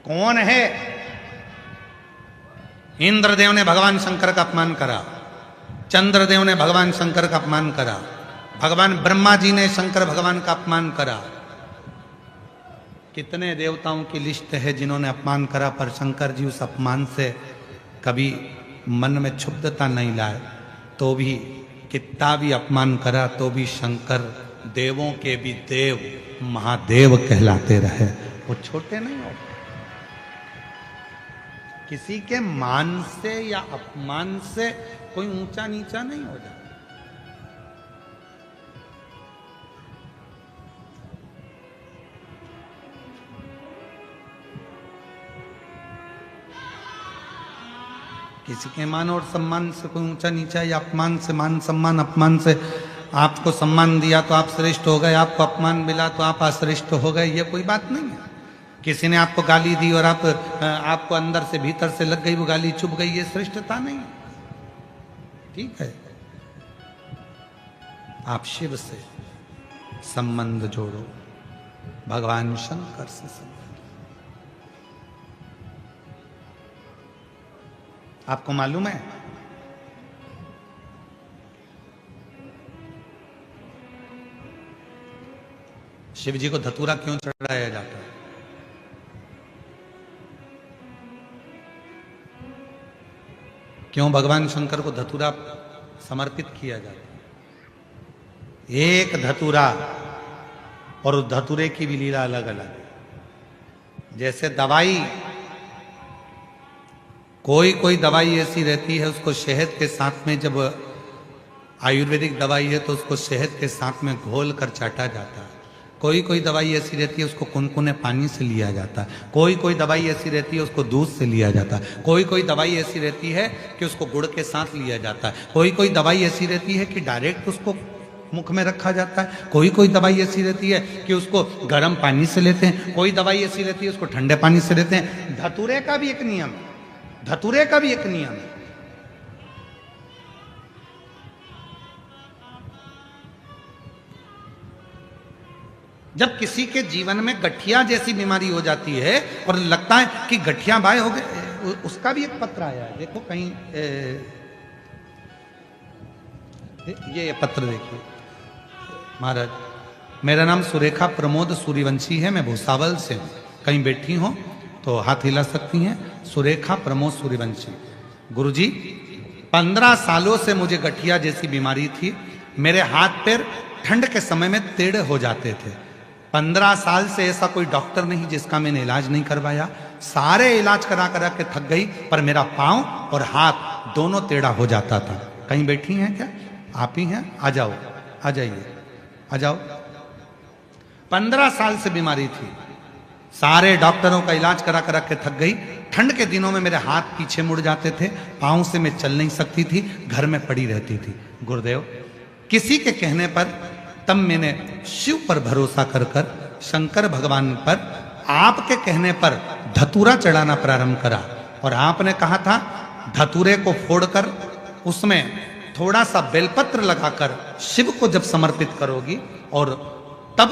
कौन है? इंद्रदेव ने भगवान शंकर का अपमान करा, चंद्रदेव ने भगवान शंकर का अपमान करा, भगवान ब्रह्मा जी ने शंकर भगवान का अपमान करा। कितने देवताओं की लिस्ट है जिन्होंने अपमान करा, पर शंकर जी उस अपमान से कभी मन में क्षुब्धता नहीं लाए। तो भी कितना भी अपमान करा तो भी शंकर देवों के भी देव महादेव कहलाते रहे। वो छोटे नहीं होते। किसी के मान से या अपमान से कोई ऊंचा नीचा नहीं हो जाता। किसी के मान और सम्मान से कोई ऊंचा नीचा या अपमान से मान सम्मान, अपमान से आपको सम्मान दिया तो आप श्रेष्ठ हो गए, आपको अपमान मिला तो आप अश्रेष्ठ हो गए, ये कोई बात नहीं है। किसी ने आपको गाली दी और आपको अंदर से भीतर से लग गई वो गाली, चुभ गई, ये श्रेष्ठता नहीं है। ठीक है, आप शिव से संबंध जोड़ो, भगवान शंकर से संबंध। आपको मालूम है शिव जी को धतूरा क्यों चढ़ाया जाता है? क्यों भगवान शंकर को धतूरा समर्पित किया जाता है? एक धतूरा और उस धतूरे की भी लीला अलग अलग है। जैसे दवाई, कोई दवाई ऐसी रहती है उसको शहद के साथ में, जब आयुर्वेदिक दवाई है तो उसको शहद के साथ में घोल कर चाटा जाता है। कोई दवाई ऐसी रहती है उसको कुनकुने पानी से लिया जाता है। कोई दवाई ऐसी रहती है उसको दूध से लिया जाता है। कोई दवाई ऐसी रहती है कि उसको गुड़ के साथ लिया जाता है। कोई दवाई ऐसी रहती है कि डायरेक्ट उसको मुख में रखा जाता है। कोई दवाई ऐसी रहती है कि उसको गर्म पानी से लेते हैं। कोई दवाई ऐसी रहती है उसको ठंडे पानी से लेते हैं। धतूरे का भी एक नियम है, धतूरे का भी एक नियम है। जब किसी के जीवन में गठिया जैसी बीमारी हो जाती है और लगता है कि गठिया बाय हो गए, उसका भी एक पत्र आया है। देखो कहीं ये पत्र देखिए। महाराज, मेरा नाम सुरेखा प्रमोद सूर्यवंशी है, मैं भूसावल से हूँ। कहीं बैठी हो तो हाथ हिला सकती हैं। सुरेखा प्रमोद सूर्यवंशी। गुरुजी 15 सालों से मुझे गठिया जैसी बीमारी थी। मेरे हाथ पैर ठंड के समय में टेढ़े हो जाते थे। 15 साल से ऐसा कोई डॉक्टर नहीं जिसका मैंने इलाज नहीं करवाया। सारे इलाज करा करा के थक गई, पर मेरा पांव और हाथ दोनों टेढ़ा हो जाता था। कहीं बैठी हैं क्या? आप ही हैं? आ जाओ, आ जाइए, आ जाओ। 15 साल से बीमारी थी। सारे डॉक्टरों का इलाज करा करा के थक गई। ठंड के दिनों में मेरे हाथ पीछे मुड़ जाते थे, पांव से मैं चल नहीं सकती थी, घर में पड़ी रहती थी। गुरुदेव किसी के कहने पर तब मैंने शिव पर भरोसा कर कर शंकर भगवान पर आपके कहने पर धतूरा चढ़ाना प्रारंभ करा। और आपने कहा था धतूरे को फोड़कर उसमें थोड़ा सा बेलपत्र लगाकर शिव को जब समर्पित करोगी और तब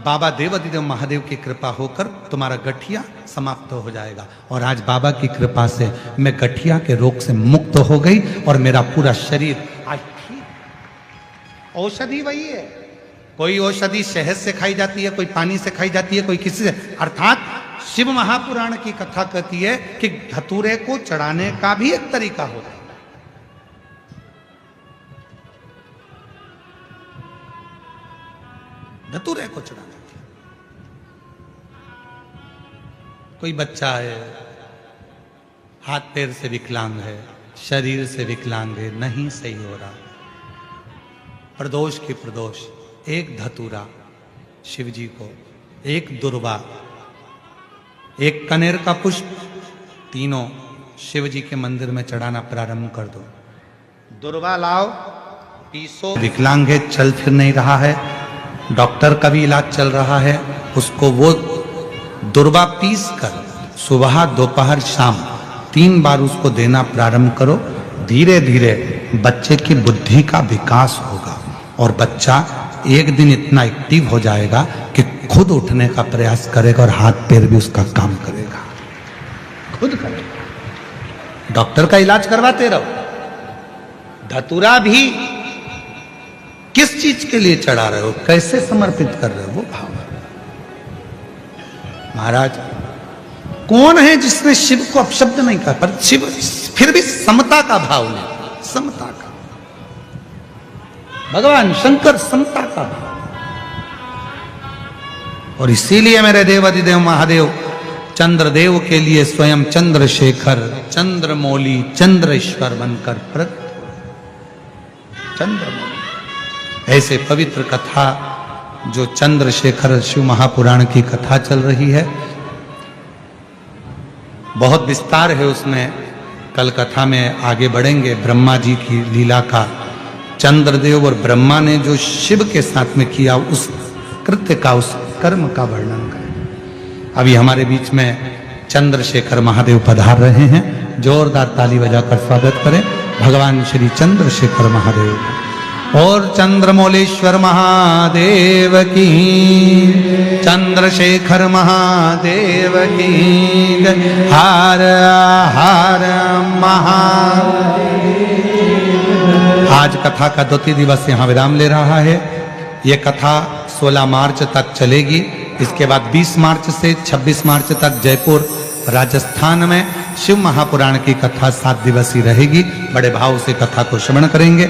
बाबा देवाधिदेव महादेव की कृपा होकर तुम्हारा गठिया समाप्त हो जाएगा। और आज बाबा की कृपा से मैं गठिया के रोग से मुक्त हो गई और मेरा पूरा शरीर आज ठीक। औषधि वही है। कोई औषधि शहद से खाई जाती है, कोई पानी से खाई जाती है, कोई किसी से। अर्थात शिव महापुराण की कथा कहती है कि धतूरे को चढ़ाने का भी एक तरीका होता है। धतूरे को चढ़ाना। कोई बच्चा है, हाथ पैर से विकलांग है, शरीर से विकलांग है, नहीं सही हो रहा, प्रदोष की प्रदोष, एक धतूरा शिव जी को, एक दुर्वा, एक कनेर का पुष्प, तीनों शिव जी के मंदिर में चढ़ाना प्रारंभ कर दो। दुर्वा लाओ, पीसो। विकलांग है, चल फिर नहीं रहा है, डॉक्टर का भी इलाज चल रहा है, उसको वो दुर्वा पीस कर सुबह दोपहर शाम 3 बार उसको देना प्रारंभ करो। धीरे धीरे बच्चे की बुद्धि का विकास होगा और बच्चा एक दिन इतना एक्टिव हो जाएगा कि खुद उठने का प्रयास करेगा और हाथ पैर भी उसका काम करेगा, खुद करेगा। डॉक्टर का इलाज करवाते रहो। धतूरा भी किस चीज के लिए चढ़ा रहे हो, कैसे समर्पित कर रहे हो, वो भाव। महाराज कौन है जिसने शिव को अपशब्द नहीं कहा, पर शिव फिर भी समता का भाव ले, समता का। भगवान शंकर समता का भाव। और इसीलिए मेरे देवाधिदेव महादेव चंद्रदेव के लिए स्वयं चंद्रशेखर, चंद्रमौली, चंद्रेश्वर बनकर प्रकट। चंद्रमौली ऐसे पवित्र कथा जो चंद्रशेखर शिव महापुराण की कथा चल रही है, बहुत विस्तार है उसमें। कल कथा में आगे बढ़ेंगे। ब्रह्मा जी की लीला का, चंद्रदेव और ब्रह्मा ने जो शिव के साथ में किया उस कृत्य का, उस कर्म का वर्णन करें। अभी हमारे बीच में चंद्रशेखर महादेव पधार रहे हैं। जोरदार ताली बजाकर स्वागत करें भगवान श्री चंद्रशेखर महादेव का। और चंद्रमौलेश्वर महादेव की, चंद्रशेखर महादेव की, हर हर महादेव। आज कथा का 2 दिवस यहाँ विराम ले रहा है। ये कथा 16 मार्च तक चलेगी। इसके बाद 20 मार्च से 26 मार्च तक जयपुर राजस्थान में शिव महापुराण की कथा 7 दिवसीय रहेगी। बड़े भाव से कथा को श्रवण करेंगे।